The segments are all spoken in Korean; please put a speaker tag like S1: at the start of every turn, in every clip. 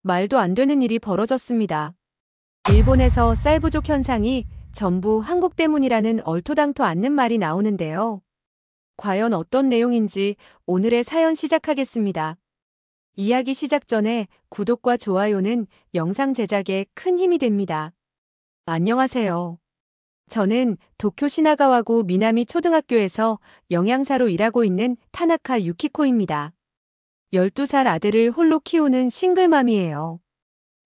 S1: 말도 안 되는 일이 벌어졌습니다. 일본에서 쌀 부족 현상이 전부 한국 때문이라는 얼토당토 않는 말이 나오는데요. 과연 어떤 내용인지 오늘의 사연 시작하겠습니다. 이야기 시작 전에 구독과 좋아요는 영상 제작에 큰 힘이 됩니다. 안녕하세요. 저는 도쿄 시나가와구 미나미 초등학교에서 영양사로 일하고 있는 타나카 유키코입니다. 12살 아들을 홀로 키우는 싱글맘이에요.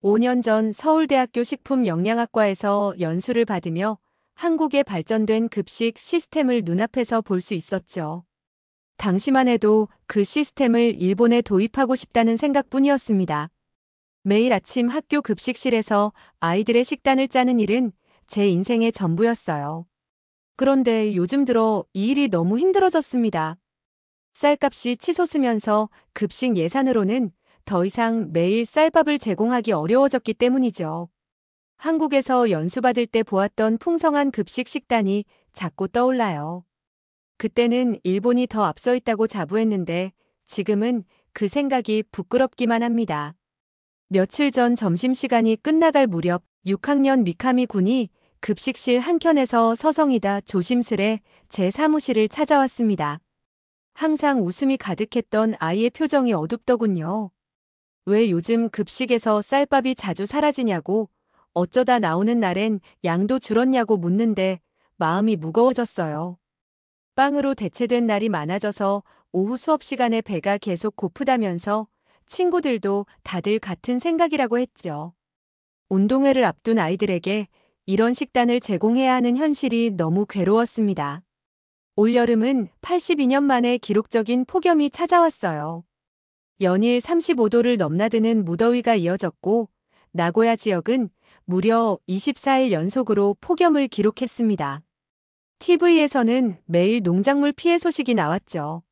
S1: 5년 전 서울대학교 식품영양학과에서 연수를 받으며 한국의 발전된 급식 시스템을 눈앞에서 볼 수 있었죠. 당시만 해도 그 시스템을 일본에 도입하고 싶다는 생각뿐이었습니다. 매일 아침 학교 급식실에서 아이들의 식단을 짜는 일은 제 인생의 전부였어요. 그런데 요즘 들어 이 일이 너무 힘들어졌습니다. 쌀값이 치솟으면서 급식 예산으로는 더 이상 매일 쌀밥을 제공하기 어려워졌기 때문이죠. 한국에서 연수받을 때 보았던 풍성한 급식 식단이 자꾸 떠올라요. 그때는 일본이 더 앞서 있다고 자부했는데 지금은 그 생각이 부끄럽기만 합니다. 며칠 전 점심시간이 끝나갈 무렵 6학년 미카미 군이 급식실 한켠에서 서성이다 조심스레 제 사무실을 찾아왔습니다. 항상 웃음이 가득했던 아이의 표정이 어둡더군요. 왜 요즘 급식에서 쌀밥이 자주 사라지냐고, 어쩌다 나오는 날엔 양도 줄었냐고 묻는데 마음이 무거워졌어요. 빵으로 대체된 날이 많아져서 오후 수업 시간에 배가 계속 고프다면서 친구들도 다들 같은 생각이라고 했죠. 운동회를 앞둔 아이들에게 이런 식단을 제공해야 하는 현실이 너무 괴로웠습니다. 올여름은 82년 만에 기록적인 폭염이 찾아왔어요. 연일 35도를 넘나드는 무더위가 이어졌고 나고야 지역은 무려 24일 연속으로 폭염을 기록했습니다. TV에서는 매일 농작물 피해 소식이 나왔죠.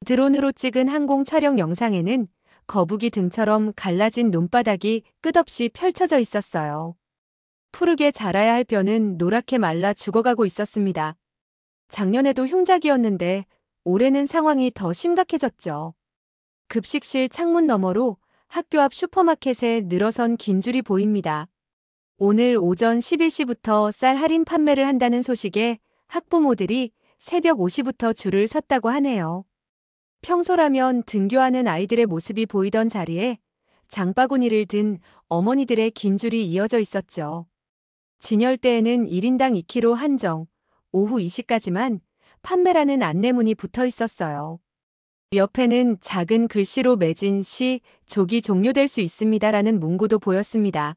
S1: 드론으로 찍은 항공 촬영 영상에는 거북이 등처럼 갈라진 논바닥이 끝없이 펼쳐져 있었어요. 푸르게 자라야 할 뼈는 노랗게 말라 죽어가고 있었습니다. 작년에도 흉작이었는데 올해는 상황이 더 심각해졌죠. 급식실 창문 너머로 학교 앞 슈퍼마켓에 늘어선 긴 줄이 보입니다. 오늘 오전 11시부터 쌀 할인 판매를 한다는 소식에 학부모들이 새벽 5시부터 줄을 섰다고 하네요. 평소라면 등교하는 아이들의 모습이 보이던 자리에 장바구니를 든 어머니들의 긴 줄이 이어져 있었죠. 진열대에는 1인당 2kg 한정, 오후 2시까지만 판매라는 안내문이 붙어 있었어요. 옆에는 작은 글씨로 매진 시 조기 종료될 수 있습니다라는 문구도 보였습니다.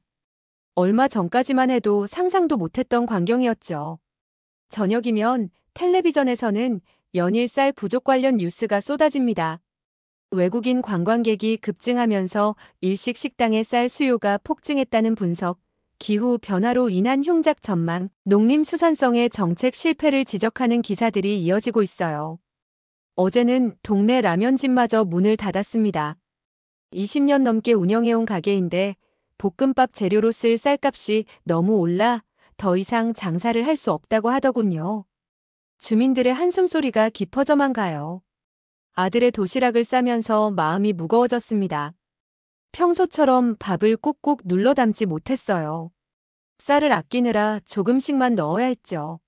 S1: 얼마 전까지만 해도 상상도 못했던 광경이었죠. 저녁이면 텔레비전에서는 연일 쌀 부족 관련 뉴스가 쏟아집니다. 외국인 관광객이 급증하면서 일식 식당의 쌀 수요가 폭증했다는 분석, 기후 변화로 인한 흉작 전망, 농림수산성의 정책 실패를 지적하는 기사들이 이어지고 있어요. 어제는 동네 라면집마저 문을 닫았습니다. 20년 넘게 운영해온 가게인데 볶음밥 재료로 쓸 쌀값이 너무 올라 더 이상 장사를 할 수 없다고 하더군요. 주민들의 한숨소리가 깊어져만 가요. 아들의 도시락을 싸면서 마음이 무거워졌습니다. 평소처럼 밥을 꾹꾹 눌러 담지 못했어요. 쌀을 아끼느라 조금씩만 넣어야 했죠.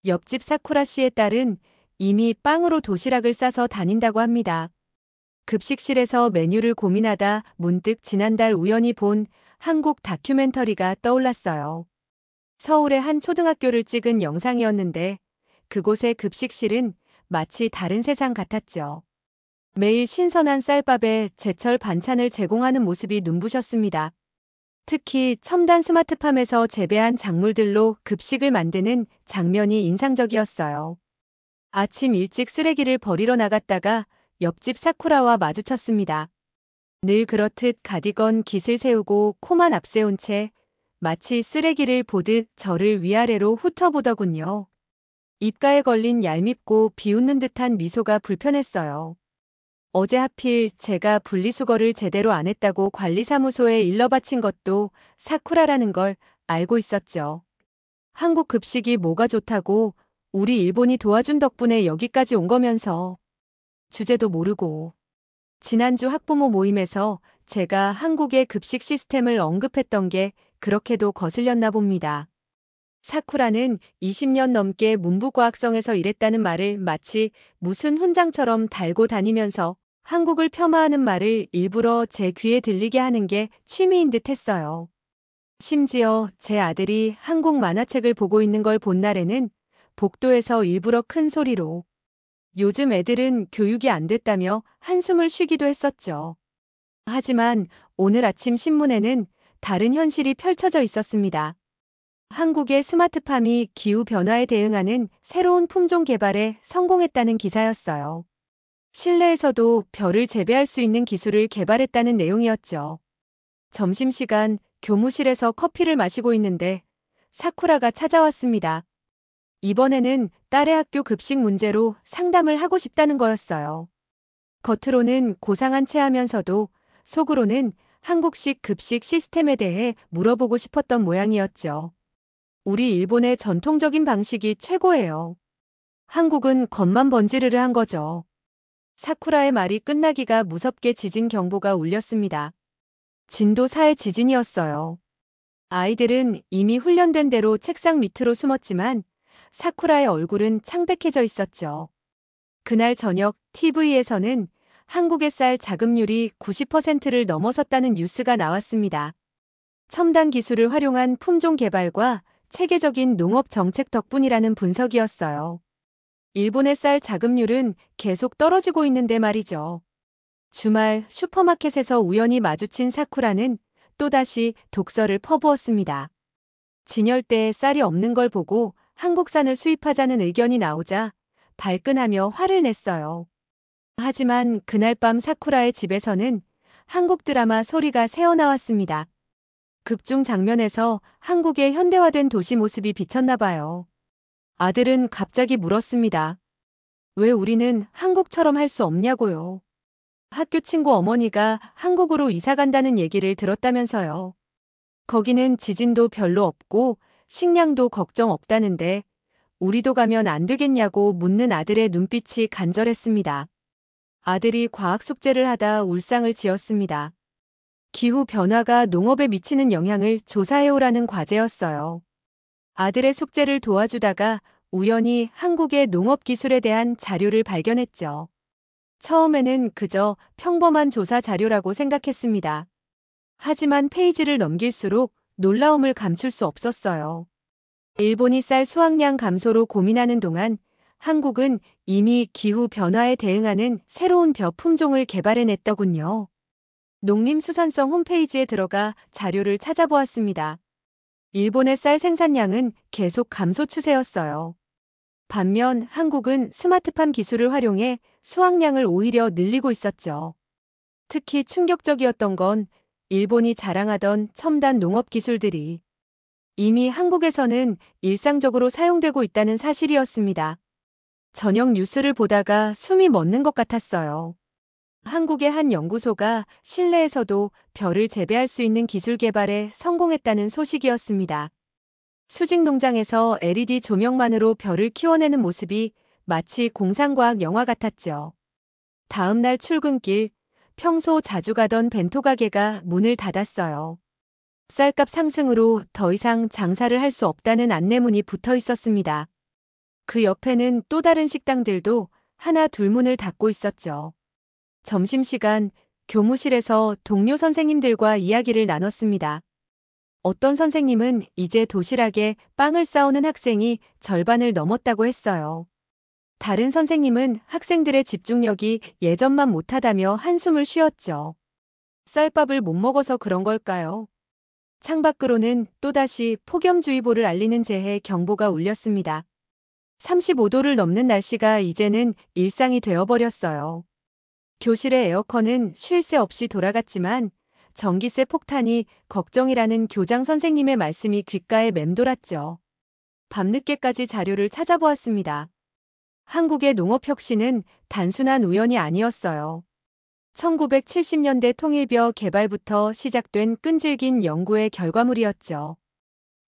S1: 옆집 사쿠라 씨의 딸은 이미 빵으로 도시락을 싸서 다닌다고 합니다. 급식실에서 메뉴를 고민하다 문득 지난달 우연히 본 한국 다큐멘터리가 떠올랐어요. 서울의 한 초등학교를 찍은 영상이었는데 그곳의 급식실은 마치 다른 세상 같았죠. 매일 신선한 쌀밥에 제철 반찬을 제공하는 모습이 눈부셨습니다. 특히 첨단 스마트팜에서 재배한 작물들로 급식을 만드는 장면이 인상적이었어요. 아침 일찍 쓰레기를 버리러 나갔다가 옆집 사쿠라와 마주쳤습니다. 늘 그렇듯 가디건 깃을 세우고 코만 앞세운 채 마치 쓰레기를 보듯 저를 위아래로 훑어보더군요. 입가에 걸린 얄밉고 비웃는 듯한 미소가 불편했어요. 어제 하필 제가 분리수거를 제대로 안 했다고 관리사무소에 일러 바친 것도 사쿠라라는 걸 알고 있었죠. 한국 급식이 뭐가 좋다고 우리 일본이 도와준 덕분에 여기까지 온 거면서 주제도 모르고. 지난주 학부모 모임에서 제가 한국의 급식 시스템을 언급했던 게 그렇게도 거슬렸나 봅니다. 사쿠라는 20년 넘게 문부과학성에서 일했다는 말을 마치 무슨 훈장처럼 달고 다니면서 한국을 폄하하는 말을 일부러 제 귀에 들리게 하는 게 취미인 듯 했어요. 심지어 제 아들이 한국 만화책을 보고 있는 걸 본 날에는 복도에서 일부러 큰 소리로 요즘 애들은 교육이 안 됐다며 한숨을 쉬기도 했었죠. 하지만 오늘 아침 신문에는 다른 현실이 펼쳐져 있었습니다. 한국의 스마트팜이 기후변화에 대응하는 새로운 품종 개발에 성공했다는 기사였어요. 실내에서도 벼를 재배할 수 있는 기술을 개발했다는 내용이었죠. 점심시간 교무실에서 커피를 마시고 있는데 사쿠라가 찾아왔습니다. 이번에는 딸의 학교 급식 문제로 상담을 하고 싶다는 거였어요. 겉으로는 고상한 체하면서도 속으로는 한국식 급식 시스템에 대해 물어보고 싶었던 모양이었죠. 우리 일본의 전통적인 방식이 최고예요. 한국은 겉만 번지르르 한 거죠. 사쿠라의 말이 끝나기가 무섭게 지진 경보가 울렸습니다. 진도 4의 지진이었어요. 아이들은 이미 훈련된 대로 책상 밑으로 숨었지만 사쿠라의 얼굴은 창백해져 있었죠. 그날 저녁 TV에서는 한국의 쌀 자급률이 90%를 넘어섰다는 뉴스가 나왔습니다. 첨단 기술을 활용한 품종 개발과 체계적인 농업 정책 덕분이라는 분석이었어요. 일본의 쌀 자급률은 계속 떨어지고 있는데 말이죠. 주말 슈퍼마켓에서 우연히 마주친 사쿠라는 또다시 독설을 퍼부었습니다. 진열대에 쌀이 없는 걸 보고 한국산을 수입하자는 의견이 나오자 발끈하며 화를 냈어요. 하지만 그날 밤 사쿠라의 집에서는 한국 드라마 소리가 새어나왔습니다. 극중 장면에서 한국의 현대화된 도시 모습이 비쳤나 봐요. 아들은 갑자기 물었습니다. 왜 우리는 한국처럼 할 수 없냐고요. 학교 친구 어머니가 한국으로 이사 간다는 얘기를 들었다면서요. 거기는 지진도 별로 없고 식량도 걱정 없다는데 우리도 가면 안 되겠냐고 묻는 아들의 눈빛이 간절했습니다. 아들이 과학 숙제를 하다 울상을 지었습니다. 기후 변화가 농업에 미치는 영향을 조사해오라는 과제였어요. 아들의 숙제를 도와주다가 우연히 한국의 농업 기술에 대한 자료를 발견했죠. 처음에는 그저 평범한 조사 자료라고 생각했습니다. 하지만 페이지를 넘길수록 놀라움을 감출 수 없었어요. 일본이 쌀 수확량 감소로 고민하는 동안 한국은 이미 기후 변화에 대응하는 새로운 벼 품종을 개발해냈더군요. 농림수산성 홈페이지에 들어가 자료를 찾아보았습니다. 일본의 쌀 생산량은 계속 감소 추세였어요. 반면 한국은 스마트팜 기술을 활용해 수확량을 오히려 늘리고 있었죠. 특히 충격적이었던 건 일본이 자랑하던 첨단 농업 기술들이 이미 한국에서는 일상적으로 사용되고 있다는 사실이었습니다. 저녁 뉴스를 보다가 숨이 멎는 것 같았어요. 한국의 한 연구소가 실내에서도 벼를 재배할 수 있는 기술 개발에 성공했다는 소식이었습니다. 수직 농장에서 LED 조명만으로 벼를 키워내는 모습이 마치 공상과학 영화 같았죠. 다음 날 출근길, 평소 자주 가던 벤토 가게가 문을 닫았어요. 쌀값 상승으로 더 이상 장사를 할 수 없다는 안내문이 붙어 있었습니다. 그 옆에는 또 다른 식당들도 하나 둘 문을 닫고 있었죠. 점심시간 교무실에서 동료 선생님들과 이야기를 나눴습니다. 어떤 선생님은 이제 도시락에 빵을 싸오는 학생이 절반을 넘었다고 했어요. 다른 선생님은 학생들의 집중력이 예전만 못하다며 한숨을 쉬었죠. 쌀밥을 못 먹어서 그런 걸까요? 창밖으로는 또다시 폭염주의보를 알리는 재해 경보가 울렸습니다. 35도를 넘는 날씨가 이제는 일상이 되어버렸어요. 교실의 에어컨은 쉴 새 없이 돌아갔지만 전기세 폭탄이 걱정이라는 교장 선생님의 말씀이 귓가에 맴돌았죠. 밤늦게까지 자료를 찾아보았습니다. 한국의 농업혁신은 단순한 우연이 아니었어요. 1970년대 통일벼 개발부터 시작된 끈질긴 연구의 결과물이었죠.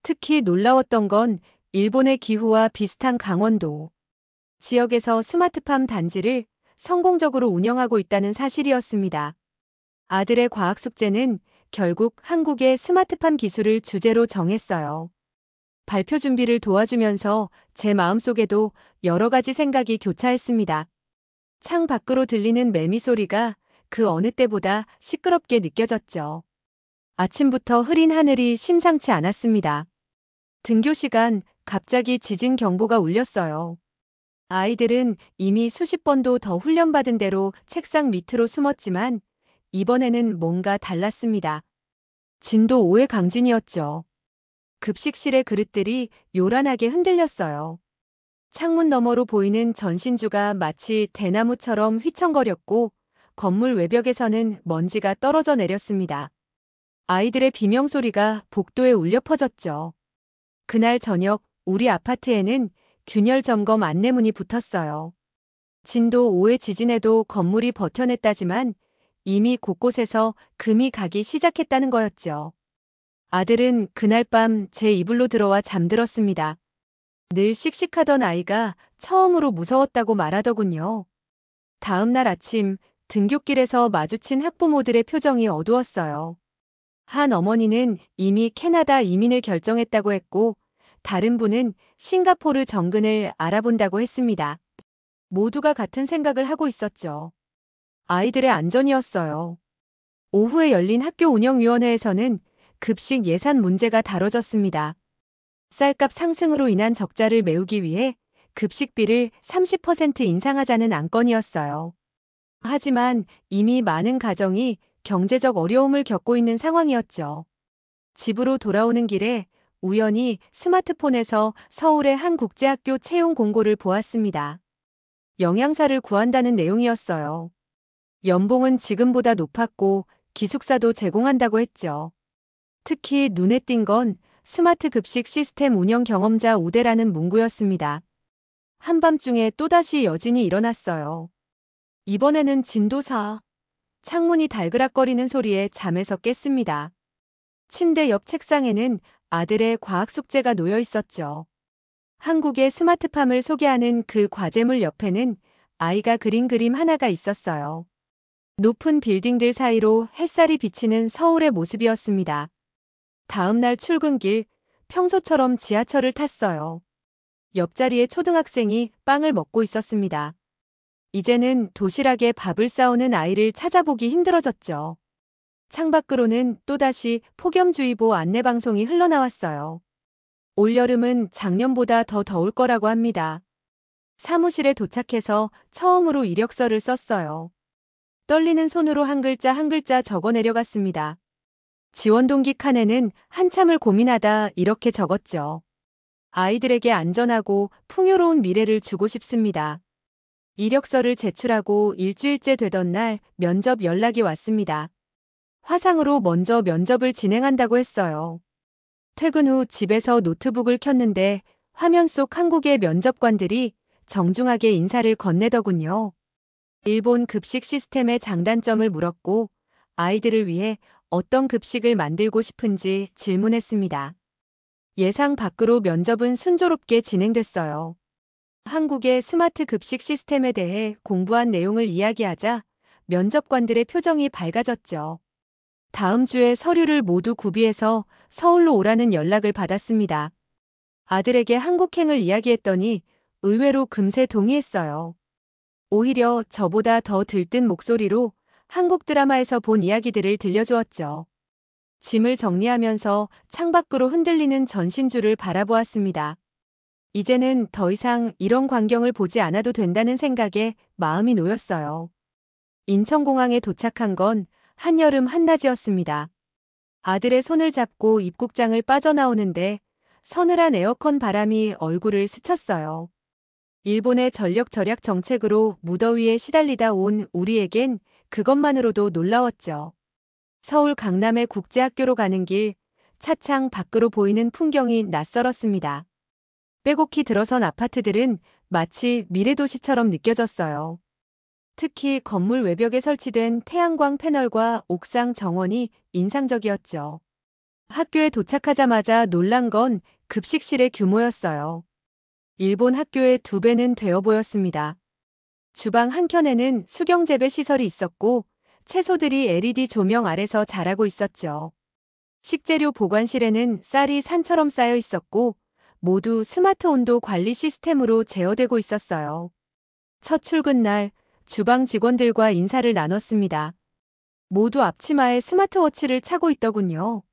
S1: 특히 놀라웠던 건 일본의 기후와 비슷한 강원도 지역에서 스마트팜 단지를 성공적으로 운영하고 있다는 사실이었습니다. 아들의 과학 숙제는 결국 한국의 스마트팜 기술을 주제로 정했어요. 발표 준비를 도와주면서 제 마음속에도 여러 가지 생각이 교차했습니다. 창 밖으로 들리는 매미 소리가 그 어느 때보다 시끄럽게 느껴졌죠. 아침부터 흐린 하늘이 심상치 않았습니다. 등교 시간 갑자기 지진 경보가 울렸어요. 아이들은 이미 수십 번도 더 훈련받은 대로 책상 밑으로 숨었지만 이번에는 뭔가 달랐습니다. 진도 5의 강진이었죠. 급식실의 그릇들이 요란하게 흔들렸어요. 창문 너머로 보이는 전신주가 마치 대나무처럼 휘청거렸고 건물 외벽에서는 먼지가 떨어져 내렸습니다. 아이들의 비명소리가 복도에 울려 퍼졌죠. 그날 저녁 우리 아파트에는 균열 점검 안내문이 붙었어요. 진도 5의 지진에도 건물이 버텨냈다지만 이미 곳곳에서 금이 가기 시작했다는 거였죠. 아들은 그날 밤 제 이불로 들어와 잠들었습니다. 늘 씩씩하던 아이가 처음으로 무서웠다고 말하더군요. 다음 날 아침 등굣길에서 마주친 학부모들의 표정이 어두웠어요. 한 어머니는 이미 캐나다 이민을 결정했다고 했고 다른 분은 싱가포르 정근을 알아본다고 했습니다. 모두가 같은 생각을 하고 있었죠. 아이들의 안전이었어요. 오후에 열린 학교 운영위원회에서는 급식 예산 문제가 다뤄졌습니다. 쌀값 상승으로 인한 적자를 메우기 위해 급식비를 30% 인상하자는 안건이었어요. 하지만 이미 많은 가정이 경제적 어려움을 겪고 있는 상황이었죠. 집으로 돌아오는 길에 우연히 스마트폰에서 서울의 한 국제학교 채용 공고를 보았습니다. 영양사를 구한다는 내용이었어요. 연봉은 지금보다 높았고 기숙사도 제공한다고 했죠. 특히 눈에 띈 건 스마트 급식 시스템 운영 경험자 우대라는 문구였습니다. 한밤중에 또다시 여진이 일어났어요. 이번에는 진도 4. 창문이 달그락거리는 소리에 잠에서 깼습니다. 침대 옆 책상에는 아들의 과학 숙제가 놓여 있었죠. 한국의 스마트팜을 소개하는 그 과제물 옆에는 아이가 그린 그림 하나가 있었어요. 높은 빌딩들 사이로 햇살이 비치는 서울의 모습이었습니다. 다음 날 출근길 평소처럼 지하철을 탔어요. 옆자리에 초등학생이 빵을 먹고 있었습니다. 이제는 도시락에 밥을 싸우는 아이를 찾아보기 힘들어졌죠. 창밖으로는 또다시 폭염주의보 안내방송이 흘러나왔어요. 올여름은 작년보다 더 더울 거라고 합니다. 사무실에 도착해서 처음으로 이력서를 썼어요. 떨리는 손으로 한 글자 한 글자 적어 내려갔습니다. 지원 동기 칸에는 한참을 고민하다 이렇게 적었죠. 아이들에게 안전하고 풍요로운 미래를 주고 싶습니다. 이력서를 제출하고 일주일째 되던 날 면접 연락이 왔습니다. 화상으로 먼저 면접을 진행한다고 했어요. 퇴근 후 집에서 노트북을 켰는데 화면 속 한국의 면접관들이 정중하게 인사를 건네더군요. 일본 급식 시스템의 장단점을 물었고 아이들을 위해 어떤 급식을 만들고 싶은지 질문했습니다. 예상 밖으로 면접은 순조롭게 진행됐어요. 한국의 스마트 급식 시스템에 대해 공부한 내용을 이야기하자 면접관들의 표정이 밝아졌죠. 다음 주에 서류를 모두 구비해서 서울로 오라는 연락을 받았습니다. 아들에게 한국행을 이야기했더니 의외로 금세 동의했어요. 오히려 저보다 더 들뜬 목소리로 한국 드라마에서 본 이야기들을 들려주었죠. 짐을 정리하면서 창밖으로 흔들리는 전신주를 바라보았습니다. 이제는 더 이상 이런 광경을 보지 않아도 된다는 생각에 마음이 놓였어요. 인천공항에 도착한 건 한여름 한낮이었습니다. 아들의 손을 잡고 입국장을 빠져나오는데 서늘한 에어컨 바람이 얼굴을 스쳤어요. 일본의 전력 절약 정책으로 무더위에 시달리다 온 우리에겐 그것만으로도 놀라웠죠. 서울 강남의 국제학교로 가는 길, 차창 밖으로 보이는 풍경이 낯설었습니다. 빼곡히 들어선 아파트들은 마치 미래도시처럼 느껴졌어요. 특히 건물 외벽에 설치된 태양광 패널과 옥상 정원이 인상적이었죠. 학교에 도착하자마자 놀란 건 급식실의 규모였어요. 일본 학교의 2배는 되어 보였습니다. 주방 한켠에는 수경재배 시설이 있었고 채소들이 LED 조명 아래서 자라고 있었죠. 식재료 보관실에는 쌀이 산처럼 쌓여 있었고 모두 스마트 온도 관리 시스템으로 제어되고 있었어요. 첫 출근 날 주방 직원들과 인사를 나눴습니다. 모두 앞치마에 스마트워치를 차고 있더군요.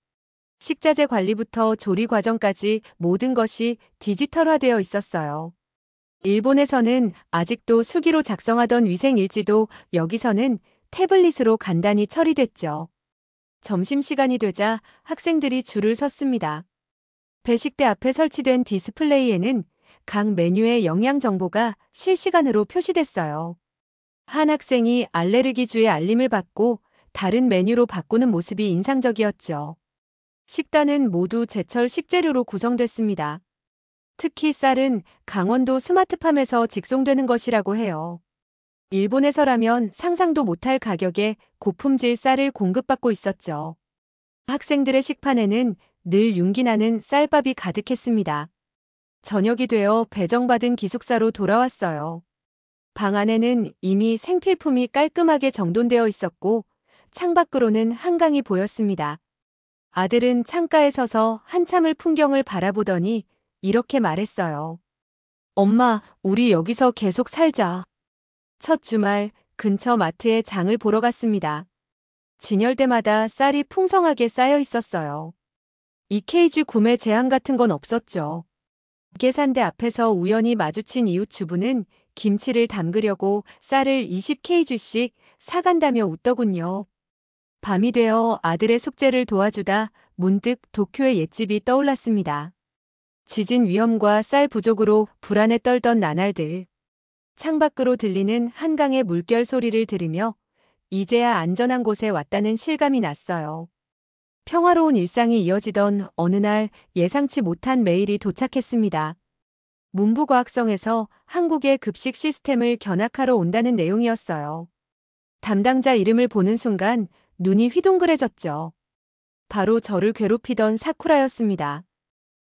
S1: 식자재 관리부터 조리 과정까지 모든 것이 디지털화되어 있었어요. 일본에서는 아직도 수기로 작성하던 위생일지도 여기서는 태블릿으로 간단히 처리됐죠. 점심시간이 되자 학생들이 줄을 섰습니다. 배식대 앞에 설치된 디스플레이에는 각 메뉴의 영양 정보가 실시간으로 표시됐어요. 한 학생이 알레르기주의 알림을 받고 다른 메뉴로 바꾸는 모습이 인상적이었죠. 식단은 모두 제철 식재료로 구성됐습니다. 특히 쌀은 강원도 스마트팜에서 직송되는 것이라고 해요. 일본에서라면 상상도 못할 가격에 고품질 쌀을 공급받고 있었죠. 학생들의 식판에는 늘 윤기 나는 쌀밥이 가득했습니다. 저녁이 되어 배정받은 기숙사로 돌아왔어요. 방 안에는 이미 생필품이 깔끔하게 정돈되어 있었고 창밖으로는 한강이 보였습니다. 아들은 창가에 서서 한참을 풍경을 바라보더니 이렇게 말했어요. 엄마, 우리 여기서 계속 살자. 첫 주말 근처 마트에 장을 보러 갔습니다. 진열대마다 쌀이 풍성하게 쌓여 있었어요. EKG 구매 제한 같은 건 없었죠. 계산대 앞에서 우연히 마주친 이웃 주부는 김치를 담그려고 쌀을 20kg씩 사간다며 웃더군요. 밤이 되어 아들의 숙제를 도와주다 문득 도쿄의 옛집이 떠올랐습니다. 지진 위험과 쌀 부족으로 불안에 떨던 나날들. 창밖으로 들리는 한강의 물결 소리를 들으며 이제야 안전한 곳에 왔다는 실감이 났어요. 평화로운 일상이 이어지던 어느 날 예상치 못한 메일이 도착했습니다. 문부과학성에서 한국의 급식 시스템을 견학하러 온다는 내용이었어요. 담당자 이름을 보는 순간 눈이 휘둥그레졌죠. 바로 저를 괴롭히던 사쿠라였습니다.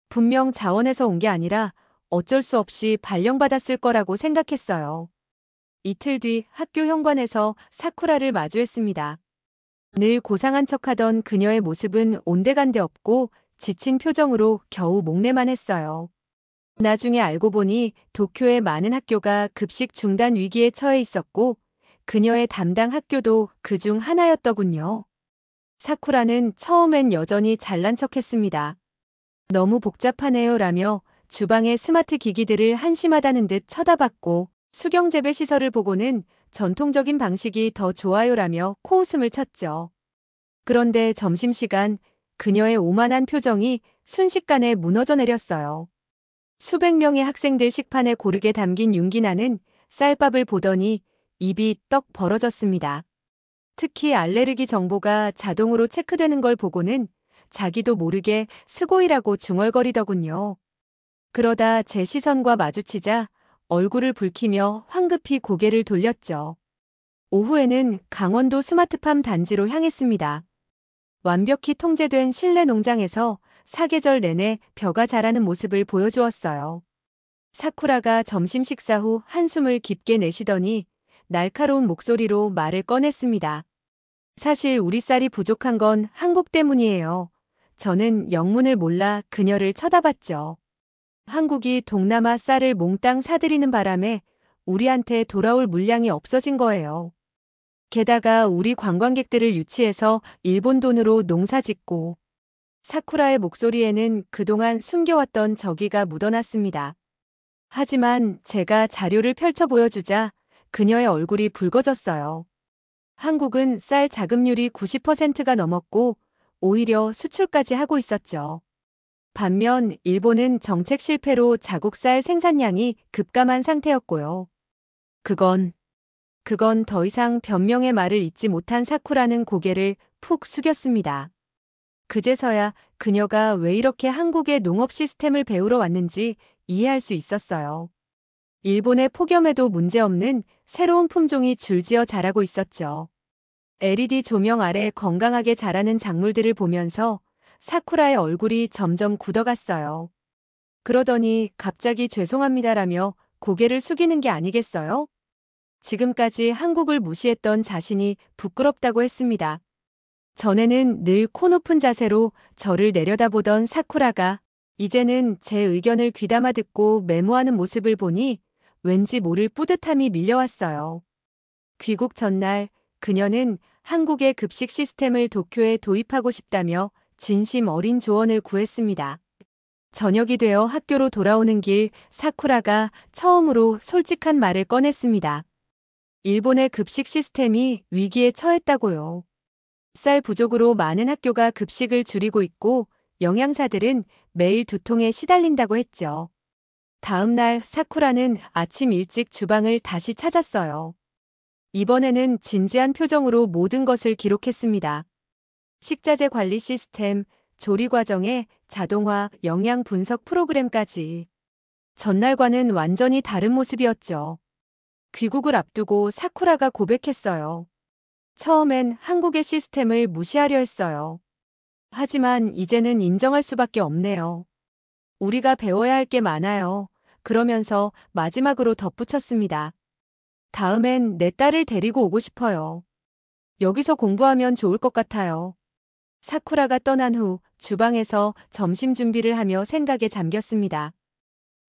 S1: 분명 자원에서 온 게 아니라 어쩔 수 없이 발령받았을 거라고 생각했어요. 이틀 뒤 학교 현관에서 사쿠라를 마주했습니다. 늘 고상한 척하던 그녀의 모습은 온데간데 없고 지친 표정으로 겨우 목례만 했어요. 나중에 알고 보니 도쿄의 많은 학교가 급식 중단 위기에 처해 있었고 그녀의 담당 학교도 그중 하나였더군요. 사쿠라는 처음엔 여전히 잘난 척했습니다. 너무 복잡하네요 라며 주방의 스마트 기기들을 한심하다는 듯 쳐다봤고 수경재배 시설을 보고는 전통적인 방식이 더 좋아요라며 코웃음을 쳤죠. 그런데 점심시간 그녀의 오만한 표정이 순식간에 무너져 내렸어요. 수백 명의 학생들 식판에 고르게 담긴 윤기나는 쌀밥을 보더니 입이 떡 벌어졌습니다. 특히 알레르기 정보가 자동으로 체크되는 걸 보고는 자기도 모르게 스고이라고 중얼거리더군요. 그러다 제 시선과 마주치자 얼굴을 붉히며 황급히 고개를 돌렸죠. 오후에는 강원도 스마트팜 단지로 향했습니다. 완벽히 통제된 실내 농장에서 사계절 내내 벼가 자라는 모습을 보여주었어요. 사쿠라가 점심 식사 후 한숨을 깊게 내쉬더니 날카로운 목소리로 말을 꺼냈습니다. 사실 우리 쌀이 부족한 건 한국 때문이에요. 저는 영문을 몰라 그녀를 쳐다봤죠. 한국이 동남아 쌀을 몽땅 사들이는 바람에 우리한테 돌아올 물량이 없어진 거예요. 게다가 우리 관광객들을 유치해서 일본 돈으로 농사 짓고. 사쿠라의 목소리에는 그동안 숨겨왔던 저기가 묻어났습니다. 하지만 제가 자료를 펼쳐 보여주자 그녀의 얼굴이 붉어졌어요. 한국은 쌀 자급률이 90%가 넘었고 오히려 수출까지 하고 있었죠. 반면 일본은 정책 실패로 자국 쌀 생산량이 급감한 상태였고요. 그건 더 이상 변명의 말을 잇지 못한 사쿠라는 고개를 푹 숙였습니다. 그제서야 그녀가 왜 이렇게 한국의 농업 시스템을 배우러 왔는지 이해할 수 있었어요. 일본의 폭염에도 문제없는 새로운 품종이 줄지어 자라고 있었죠. LED 조명 아래 건강하게 자라는 작물들을 보면서 사쿠라의 얼굴이 점점 굳어갔어요. 그러더니 갑자기 죄송합니다라며 고개를 숙이는 게 아니겠어요? 지금까지 한국을 무시했던 자신이 부끄럽다고 했습니다. 전에는 늘 코 높은 자세로 저를 내려다보던 사쿠라가 이제는 제 의견을 귀담아 듣고 메모하는 모습을 보니 왠지 모를 뿌듯함이 밀려왔어요. 귀국 전날 그녀는 한국의 급식 시스템을 도쿄에 도입하고 싶다며 진심 어린 조언을 구했습니다. 저녁이 되어 학교로 돌아오는 길 사쿠라가 처음으로 솔직한 말을 꺼냈습니다. 일본의 급식 시스템이 위기에 처했다고요. 쌀 부족으로 많은 학교가 급식을 줄이고 있고 영양사들은 매일 두통에 시달린다고 했죠. 다음 날 사쿠라는 아침 일찍 주방을 다시 찾았어요. 이번에는 진지한 표정으로 모든 것을 기록했습니다. 식자재 관리 시스템, 조리 과정에 자동화, 영양 분석 프로그램까지. 전날과는 완전히 다른 모습이었죠. 귀국을 앞두고 사쿠라가 고백했어요. 처음엔 한국의 시스템을 무시하려 했어요. 하지만 이제는 인정할 수밖에 없네요. 우리가 배워야 할 게 많아요. 그러면서 마지막으로 덧붙였습니다. 다음엔 내 딸을 데리고 오고 싶어요. 여기서 공부하면 좋을 것 같아요. 사쿠라가 떠난 후 주방에서 점심 준비를 하며 생각에 잠겼습니다.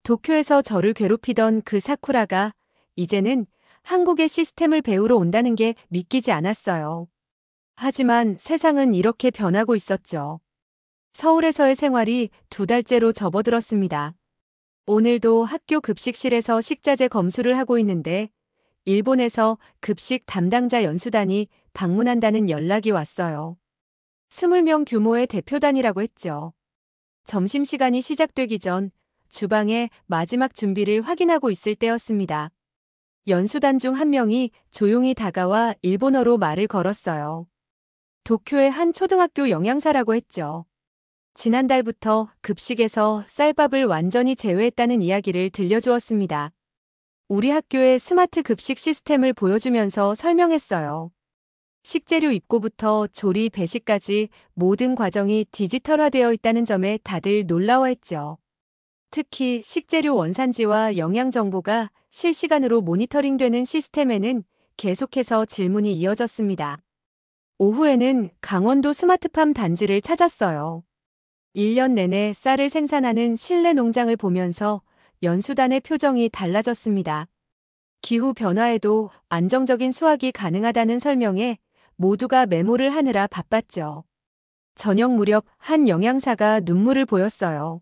S1: 도쿄에서 저를 괴롭히던 그 사쿠라가 이제는 한국의 시스템을 배우러 온다는 게 믿기지 않았어요. 하지만 세상은 이렇게 변하고 있었죠. 서울에서의 생활이 2달째로 접어들었습니다. 오늘도 학교 급식실에서 식자재 검수를 하고 있는데 일본에서 급식 담당자 연수단이 방문한다는 연락이 왔어요. 20명 규모의 대표단이라고 했죠. 점심시간이 시작되기 전 주방의 마지막 준비를 확인하고 있을 때였습니다. 연수단 중 한 명이 조용히 다가와 일본어로 말을 걸었어요. 도쿄의 한 초등학교 영양사라고 했죠. 지난달부터 급식에서 쌀밥을 완전히 제외했다는 이야기를 들려주었습니다. 우리 학교의 스마트 급식 시스템을 보여주면서 설명했어요. 식재료 입고부터 조리 배식까지 모든 과정이 디지털화되어 있다는 점에 다들 놀라워했죠. 특히 식재료 원산지와 영양 정보가 실시간으로 모니터링되는 시스템에는 계속해서 질문이 이어졌습니다. 오후에는 강원도 스마트팜 단지를 찾았어요. 1년 내내 쌀을 생산하는 실내 농장을 보면서 연수단의 표정이 달라졌습니다. 기후 변화에도 안정적인 수확이 가능하다는 설명에 모두가 메모를 하느라 바빴죠. 저녁 무렵 한 영양사가 눈물을 보였어요.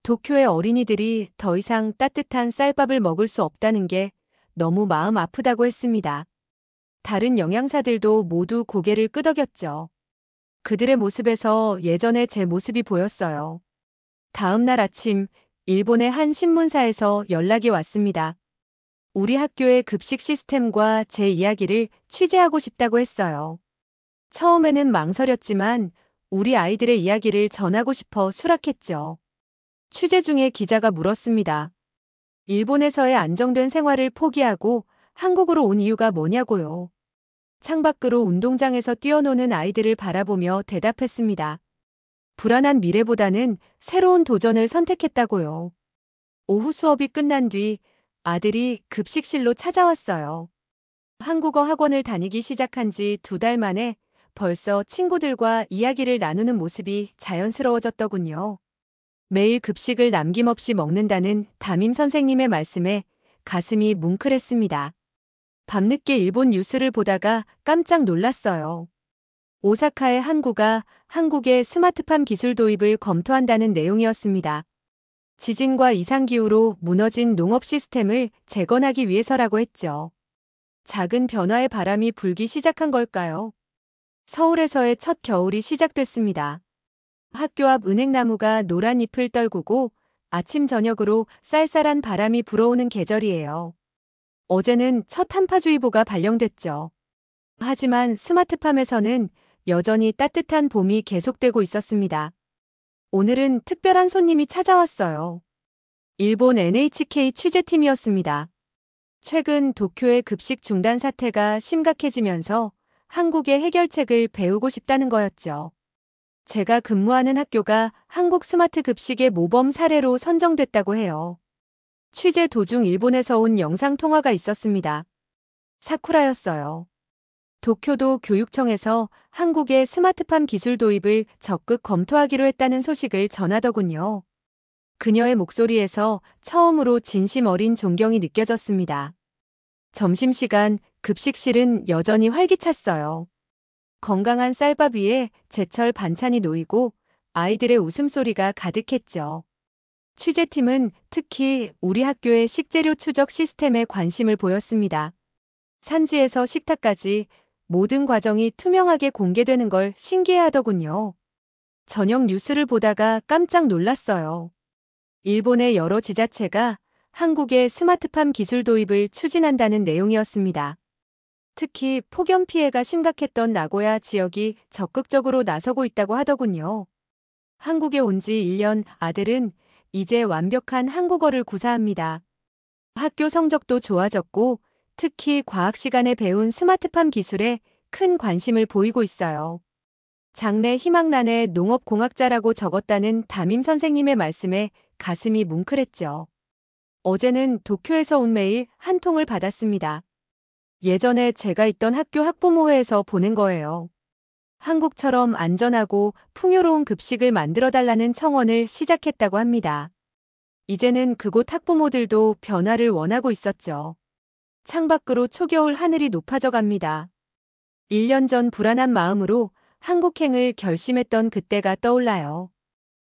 S1: 도쿄의 어린이들이 더 이상 따뜻한 쌀밥을 먹을 수 없다는 게 너무 마음 아프다고 했습니다. 다른 영양사들도 모두 고개를 끄덕였죠. 그들의 모습에서 예전의 제 모습이 보였어요. 다음 날 아침 일본의 한 신문사에서 연락이 왔습니다. 우리 학교의 급식 시스템과 제 이야기를 취재하고 싶다고 했어요. 처음에는 망설였지만 우리 아이들의 이야기를 전하고 싶어 수락했죠. 취재 중에 기자가 물었습니다. 일본에서의 안정된 생활을 포기하고 한국으로 온 이유가 뭐냐고요. 창밖으로 운동장에서 뛰어노는 아이들을 바라보며 대답했습니다. 불안한 미래보다는 새로운 도전을 선택했다고요. 오후 수업이 끝난 뒤 아들이 급식실로 찾아왔어요. 한국어 학원을 다니기 시작한 지 2달 만에 벌써 친구들과 이야기를 나누는 모습이 자연스러워졌더군요. 매일 급식을 남김없이 먹는다는 담임 선생님의 말씀에 가슴이 뭉클했습니다. 밤늦게 일본 뉴스를 보다가 깜짝 놀랐어요. 오사카의 항구가 한국의 스마트팜 기술 도입을 검토한다는 내용이었습니다. 지진과 이상기후로 무너진 농업 시스템을 재건하기 위해서라고 했죠. 작은 변화의 바람이 불기 시작한 걸까요? 서울에서의 첫 겨울이 시작됐습니다. 학교 앞 은행나무가 노란 잎을 떨구고 아침 저녁으로 쌀쌀한 바람이 불어오는 계절이에요. 어제는 첫 한파주의보가 발령됐죠. 하지만 스마트팜에서는 여전히 따뜻한 봄이 계속되고 있었습니다. 오늘은 특별한 손님이 찾아왔어요. 일본 NHK 취재팀이었습니다. 최근 도쿄의 급식 중단 사태가 심각해지면서 한국의 해결책을 배우고 싶다는 거였죠. 제가 근무하는 학교가 한국 스마트 급식의 모범 사례로 선정됐다고 해요. 취재 도중 일본에서 온 영상 통화가 있었습니다. 사쿠라였어요. 도쿄도 교육청에서 한국의 스마트팜 기술 도입을 적극 검토하기로 했다는 소식을 전하더군요. 그녀의 목소리에서 처음으로 진심 어린 존경이 느껴졌습니다. 점심시간 급식실은 여전히 활기찼어요. 건강한 쌀밥 위에 제철 반찬이 놓이고 아이들의 웃음소리가 가득했죠. 취재팀은 특히 우리 학교의 식재료 추적 시스템에 관심을 보였습니다. 산지에서 식탁까지 모든 과정이 투명하게 공개되는 걸 신기해하더군요. 저녁 뉴스를 보다가 깜짝 놀랐어요. 일본의 여러 지자체가 한국의 스마트팜 기술 도입을 추진한다는 내용이었습니다. 특히 폭염 피해가 심각했던 나고야 지역이 적극적으로 나서고 있다고 하더군요. 한국에 온 지 1년 아들은 이제 완벽한 한국어를 구사합니다. 학교 성적도 좋아졌고 특히 과학 시간에 배운 스마트팜 기술에 큰 관심을 보이고 있어요. 장래 희망란에 농업공학자라고 적었다는 담임 선생님의 말씀에 가슴이 뭉클했죠. 어제는 도쿄에서 온 메일 한 통을 받았습니다. 예전에 제가 있던 학교 학부모회에서 보낸 거예요. 한국처럼 안전하고 풍요로운 급식을 만들어달라는 청원을 시작했다고 합니다. 이제는 그곳 학부모들도 변화를 원하고 있었죠. 창밖으로 초겨울 하늘이 높아져 갑니다. 1년 전 불안한 마음으로 한국행을 결심했던 그때가 떠올라요.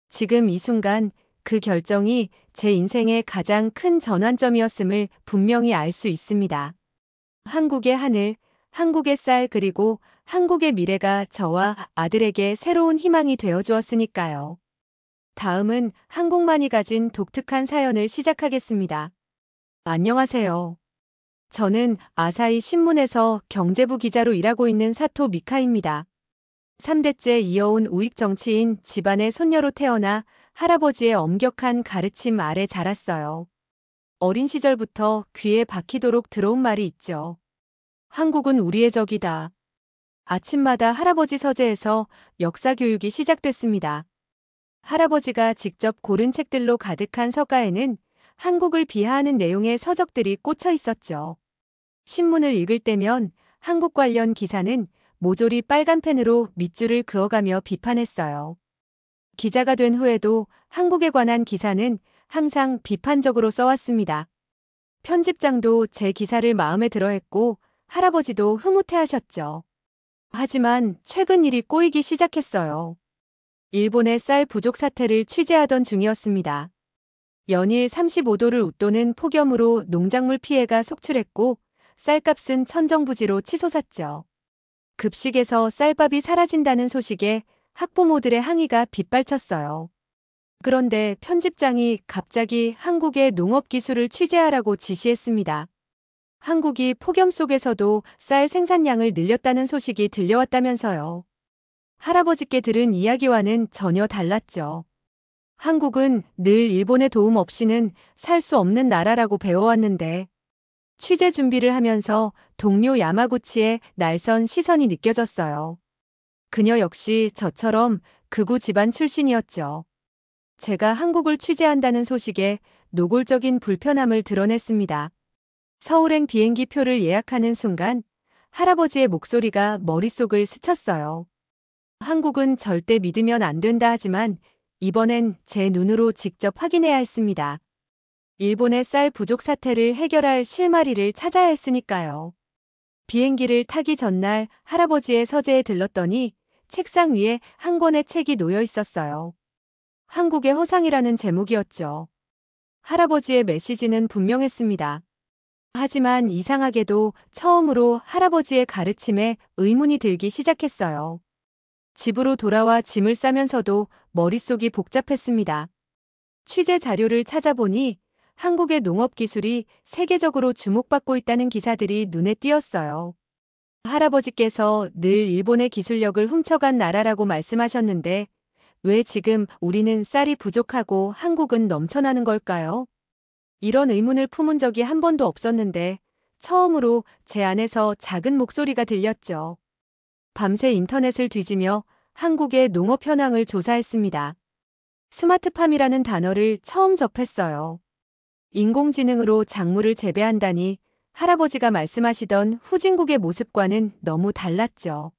S1: 지금 이 순간 그 결정이 제 인생의 가장 큰 전환점이었음을 분명히 알 수 있습니다. 한국의 하늘, 한국의 쌀 그리고 한국의 미래가 저와 아들에게 새로운 희망이 되어 주었으니까요. 다음은 한국만이 가진 독특한 사연을 시작하겠습니다. 안녕하세요. 저는 아사히 신문에서 경제부 기자로 일하고 있는 사토 미카입니다. 3대째 이어온 우익 정치인 집안의 손녀로 태어나 할아버지의 엄격한 가르침 아래 자랐어요. 어린 시절부터 귀에 박히도록 들어온 말이 있죠. 한국은 우리의 적이다. 아침마다 할아버지 서재에서 역사 교육이 시작됐습니다. 할아버지가 직접 고른 책들로 가득한 서가에는 한국을 비하하는 내용의 서적들이 꽂혀 있었죠. 신문을 읽을 때면 한국 관련 기사는 모조리 빨간 펜으로 밑줄을 그어가며 비판했어요. 기자가 된 후에도 한국에 관한 기사는 항상 비판적으로 써왔습니다. 편집장도 제 기사를 마음에 들어했고 할아버지도 흐뭇해하셨죠. 하지만 최근 일이 꼬이기 시작했어요. 일본의 쌀 부족 사태를 취재하던 중이었습니다. 연일 35도를 웃도는 폭염으로 농작물 피해가 속출했고 쌀값은 천정부지로 치솟았죠. 급식에서 쌀밥이 사라진다는 소식에 학부모들의 항의가 빗발쳤어요. 그런데 편집장이 갑자기 한국의 농업 기술을 취재하라고 지시했습니다. 한국이 폭염 속에서도 쌀 생산량을 늘렸다는 소식이 들려왔다면서요. 할아버지께 들은 이야기와는 전혀 달랐죠. 한국은 늘 일본의 도움 없이는 살 수 없는 나라라고 배워왔는데 취재 준비를 하면서 동료 야마구치의 날선 시선이 느껴졌어요. 그녀 역시 저처럼 극우 집안 출신이었죠. 제가 한국을 취재한다는 소식에 노골적인 불편함을 드러냈습니다. 서울행 비행기 표를 예약하는 순간 할아버지의 목소리가 머릿속을 스쳤어요. 한국은 절대 믿으면 안 된다 하지만 이번엔 제 눈으로 직접 확인해야 했습니다. 일본의 쌀 부족 사태를 해결할 실마리를 찾아야 했으니까요. 비행기를 타기 전날 할아버지의 서재에 들렀더니 책상 위에 한 권의 책이 놓여 있었어요. 한국의 허상이라는 제목이었죠. 할아버지의 메시지는 분명했습니다. 하지만 이상하게도 처음으로 할아버지의 가르침에 의문이 들기 시작했어요. 집으로 돌아와 짐을 싸면서도 머릿속이 복잡했습니다. 취재 자료를 찾아보니 한국의 농업 기술이 세계적으로 주목받고 있다는 기사들이 눈에 띄었어요. 할아버지께서 늘 일본의 기술력을 훔쳐간 나라라고 말씀하셨는데 왜 지금 우리는 쌀이 부족하고 한국은 넘쳐나는 걸까요? 이런 의문을 품은 적이 한 번도 없었는데 처음으로 제 안에서 작은 목소리가 들렸죠. 밤새 인터넷을 뒤지며 한국의 농업 현황을 조사했습니다. 스마트팜이라는 단어를 처음 접했어요. 인공지능으로 작물을 재배한다니 할아버지가 말씀하시던 후진국의 모습과는 너무 달랐죠.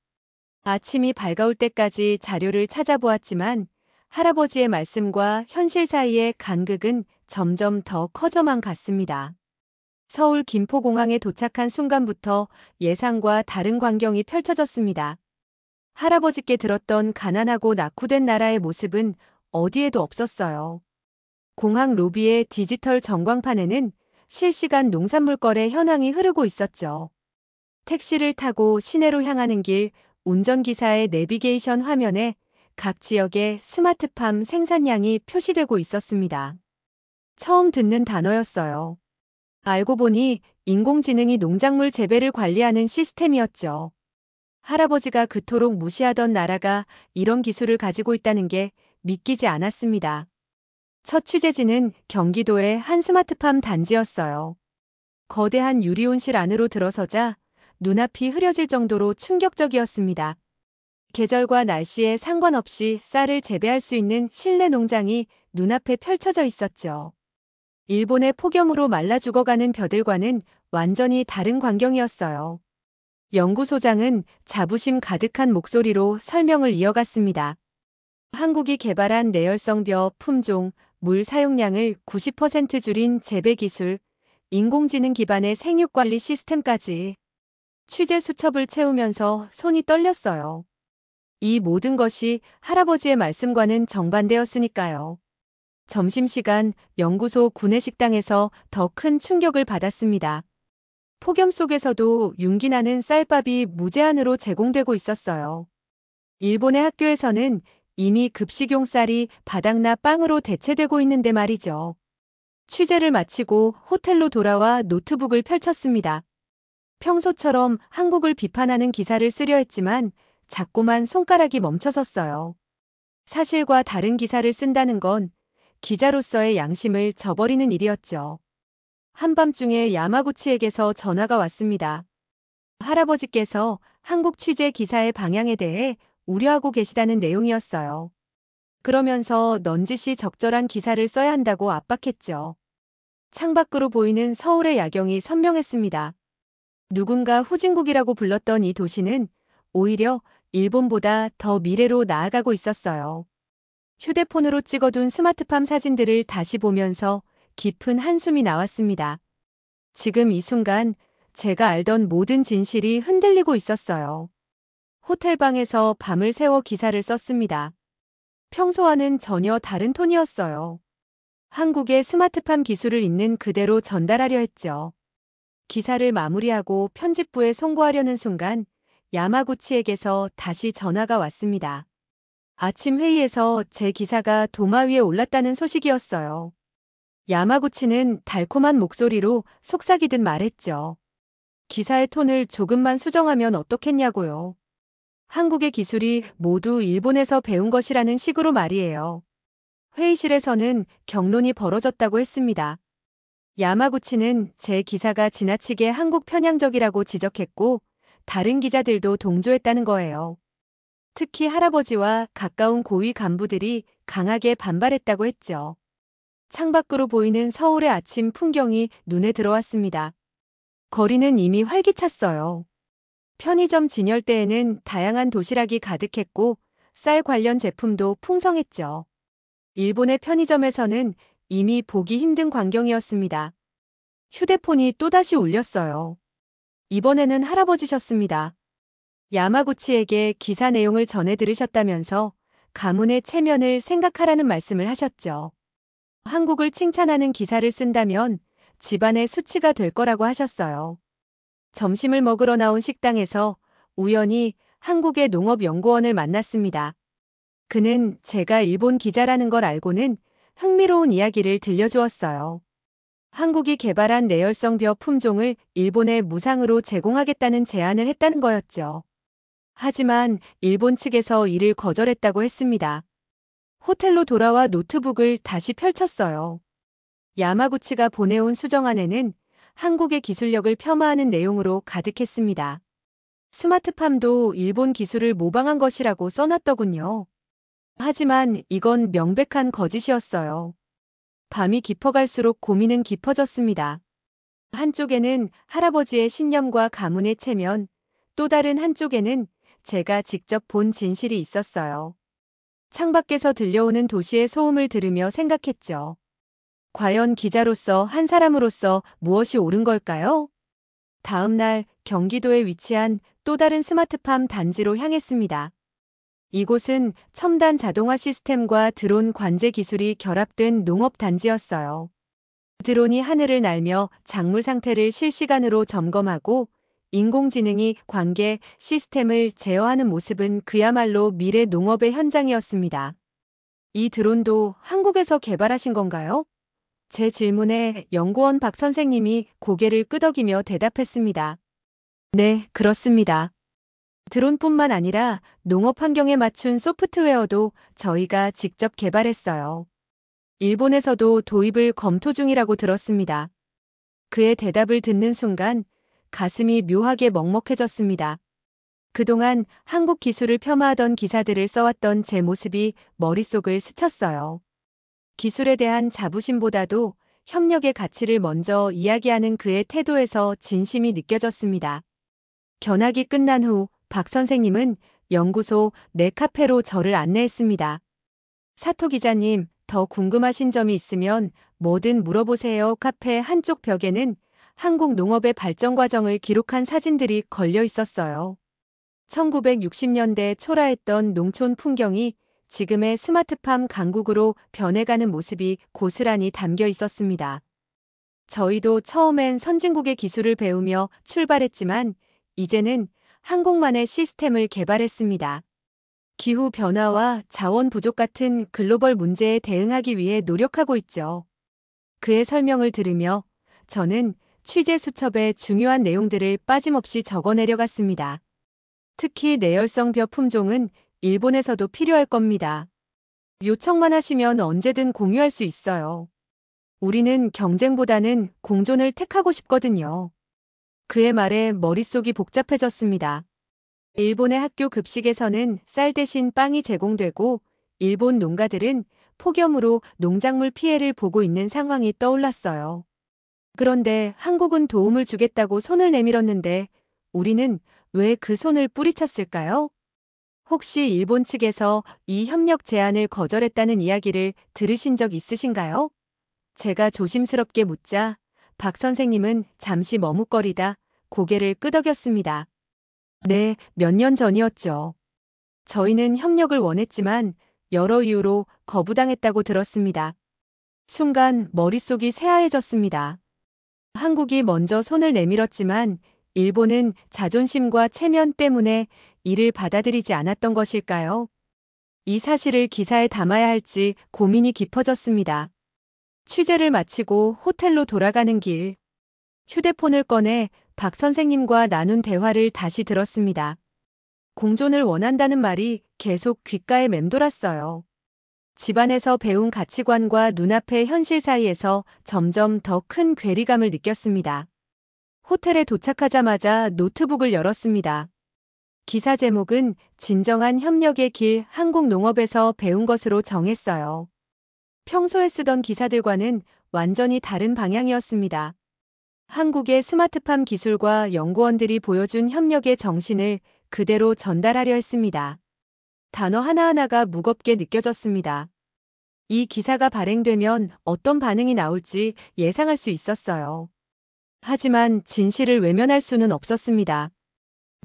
S1: 아침이 밝아올 때까지 자료를 찾아보았지만 할아버지의 말씀과 현실 사이의 간극은 점점 더 커져만 갔습니다. 서울 김포공항에 도착한 순간부터 예상과 다른 광경이 펼쳐졌습니다. 할아버지께 들었던 가난하고 낙후된 나라의 모습은 어디에도 없었어요. 공항 로비의 디지털 전광판에는 실시간 농산물 거래 현황이 흐르고 있었죠. 택시를 타고 시내로 향하는 길, 운전기사의 내비게이션 화면에 각 지역의 스마트팜 생산량이 표시되고 있었습니다. 처음 듣는 단어였어요. 알고 보니 인공지능이 농작물 재배를 관리하는 시스템이었죠. 할아버지가 그토록 무시하던 나라가 이런 기술을 가지고 있다는 게 믿기지 않았습니다. 첫 취재지는 경기도의 한 스마트팜 단지였어요. 거대한 유리온실 안으로 들어서자 눈앞이 흐려질 정도로 충격적이었습니다. 계절과 날씨에 상관없이 쌀을 재배할 수 있는 실내 농장이 눈앞에 펼쳐져 있었죠. 일본의 폭염으로 말라 죽어가는 벼들과는 완전히 다른 광경이었어요. 연구소장은 자부심 가득한 목소리로 설명을 이어갔습니다. 한국이 개발한 내열성 벼 품종, 물 사용량을 90% 줄인 재배 기술, 인공지능 기반의 생육관리 시스템까지 취재 수첩을 채우면서 손이 떨렸어요. 이 모든 것이 할아버지의 말씀과는 정반대였으니까요. 점심시간 연구소 구내식당에서 더 큰 충격을 받았습니다. 폭염 속에서도 윤기 나는 쌀밥이 무제한으로 제공되고 있었어요. 일본의 학교에서는 이미 급식용 쌀이 바닥나 빵으로 대체되고 있는데 말이죠. 취재를 마치고 호텔로 돌아와 노트북을 펼쳤습니다. 평소처럼 한국을 비판하는 기사를 쓰려 했지만 자꾸만 손가락이 멈춰섰어요. 사실과 다른 기사를 쓴다는 건 기자로서의 양심을 저버리는 일이었죠. 한밤중에 야마구치에게서 전화가 왔습니다. 할아버지께서 한국 취재 기사의 방향에 대해 우려하고 계시다는 내용이었어요. 그러면서 넌지시 적절한 기사를 써야 한다고 압박했죠. 창밖으로 보이는 서울의 야경이 선명했습니다. 누군가 후진국이라고 불렀던 이 도시는 오히려 일본보다 더 미래로 나아가고 있었어요. 휴대폰으로 찍어둔 스마트팜 사진들을 다시 보면서 깊은 한숨이 나왔습니다. 지금 이 순간 제가 알던 모든 진실이 흔들리고 있었어요. 호텔방에서 밤을 새워 기사를 썼습니다. 평소와는 전혀 다른 톤이었어요. 한국의 스마트팜 기술을 있는 그대로 전달하려 했죠. 기사를 마무리하고 편집부에 송고하려는 순간 야마구치에게서 다시 전화가 왔습니다. 아침 회의에서 제 기사가 도마 위에 올랐다는 소식이었어요. 야마구치는 달콤한 목소리로 속삭이듯 말했죠. 기사의 톤을 조금만 수정하면 어떻겠냐고요. 한국의 기술이 모두 일본에서 배운 것이라는 식으로 말이에요. 회의실에서는 격론이 벌어졌다고 했습니다. 야마구치는 제 기사가 지나치게 한국 편향적이라고 지적했고 다른 기자들도 동조했다는 거예요. 특히 할아버지와 가까운 고위 간부들이 강하게 반발했다고 했죠. 창밖으로 보이는 서울의 아침 풍경이 눈에 들어왔습니다. 거리는 이미 활기찼어요. 편의점 진열대에는 다양한 도시락이 가득했고 쌀 관련 제품도 풍성했죠. 일본의 편의점에서는 이미 보기 힘든 광경이었습니다. 휴대폰이 또다시 울렸어요. 이번에는 할아버지셨습니다. 야마구치에게 기사 내용을 전해 들으셨다면서 가문의 체면을 생각하라는 말씀을 하셨죠. 한국을 칭찬하는 기사를 쓴다면 집안의 수치가 될 거라고 하셨어요. 점심을 먹으러 나온 식당에서 우연히 한국의 농업연구원을 만났습니다. 그는 제가 일본 기자라는 걸 알고는 흥미로운 이야기를 들려주었어요. 한국이 개발한 내열성 벼 품종을 일본에 무상으로 제공하겠다는 제안을 했다는 거였죠. 하지만 일본 측에서 이를 거절했다고 했습니다. 호텔로 돌아와 노트북을 다시 펼쳤어요. 야마구치가 보내온 수정안에는 한국의 기술력을 폄하하는 내용으로 가득했습니다. 스마트팜도 일본 기술을 모방한 것이라고 써놨더군요. 하지만 이건 명백한 거짓이었어요. 밤이 깊어갈수록 고민은 깊어졌습니다. 한쪽에는 할아버지의 신념과 가문의 체면, 또 다른 한쪽에는 제가 직접 본 진실이 있었어요. 창밖에서 들려오는 도시의 소음을 들으며 생각했죠. 과연 기자로서 한 사람으로서 무엇이 옳은 걸까요? 다음 날 경기도에 위치한 또 다른 스마트팜 단지로 향했습니다. 이곳은 첨단 자동화 시스템과 드론 관제 기술이 결합된 농업 단지였어요. 드론이 하늘을 날며 작물 상태를 실시간으로 점검하고 인공지능이 관계 시스템을 제어하는 모습은 그야말로 미래 농업의 현장이었습니다. 이 드론도 한국에서 개발하신 건가요? 제 질문에 연구원 박 선생님이 고개를 끄덕이며 대답했습니다. 네, 그렇습니다. 드론뿐만 아니라 농업 환경에 맞춘 소프트웨어도 저희가 직접 개발했어요. 일본에서도 도입을 검토 중이라고 들었습니다. 그의 대답을 듣는 순간 가슴이 묘하게 먹먹해졌습니다. 그동안 한국 기술을 폄하하던 기사들을 써왔던 제 모습이 머릿속을 스쳤어요. 기술에 대한 자부심보다도 협력의 가치를 먼저 이야기하는 그의 태도에서 진심이 느껴졌습니다. 견학이 끝난 후 박 선생님은 연구소 내 카페로 저를 안내했습니다. 사토 기자님, 더 궁금하신 점이 있으면 뭐든 물어보세요. 카페 한쪽 벽에는 한국 농업의 발전 과정을 기록한 사진들이 걸려 있었어요. 1960년대 초라했던 농촌 풍경이 지금의 스마트팜 강국으로 변해가는 모습이 고스란히 담겨 있었습니다. 저희도 처음엔 선진국의 기술을 배우며 출발했지만 이제는 한국만의 시스템을 개발했습니다. 기후 변화와 자원 부족 같은 글로벌 문제에 대응하기 위해 노력하고 있죠. 그의 설명을 들으며 저는 취재 수첩에 중요한 내용들을 빠짐없이 적어 내려갔습니다. 특히 내열성 벼 품종은 일본에서도 필요할 겁니다. 요청만 하시면 언제든 공유할 수 있어요. 우리는 경쟁보다는 공존을 택하고 싶거든요. 그의 말에 머릿속이 복잡해졌습니다. 일본의 학교 급식에서는 쌀 대신 빵이 제공되고 일본 농가들은 폭염으로 농작물 피해를 보고 있는 상황이 떠올랐어요. 그런데 한국은 도움을 주겠다고 손을 내밀었는데 우리는 왜 그 손을 뿌리쳤을까요? 혹시 일본 측에서 이 협력 제안을 거절했다는 이야기를 들으신 적 있으신가요? 제가 조심스럽게 묻자 박 선생님은 잠시 머뭇거리다 고개를 끄덕였습니다. 네, 몇 년 전이었죠. 저희는 협력을 원했지만 여러 이유로 거부당했다고 들었습니다. 순간 머릿속이 새하얘졌습니다. 한국이 먼저 손을 내밀었지만 일본은 자존심과 체면 때문에 이를 받아들이지 않았던 것일까요? 이 사실을 기사에 담아야 할지 고민이 깊어졌습니다. 취재를 마치고 호텔로 돌아가는 길, 휴대폰을 꺼내 박 선생님과 나눈 대화를 다시 들었습니다. 공존을 원한다는 말이 계속 귓가에 맴돌았어요. 집안에서 배운 가치관과 눈앞의 현실 사이에서 점점 더 큰 괴리감을 느꼈습니다. 호텔에 도착하자마자 노트북을 열었습니다. 기사 제목은 진정한 협력의 길 한국 농업에서 배운 것으로 정했어요. 평소에 쓰던 기사들과는 완전히 다른 방향이었습니다. 한국의 스마트팜 기술과 연구원들이 보여준 협력의 정신을 그대로 전달하려 했습니다. 단어 하나하나가 무겁게 느껴졌습니다. 이 기사가 발행되면 어떤 반응이 나올지 예상할 수 있었어요. 하지만 진실을 외면할 수는 없었습니다.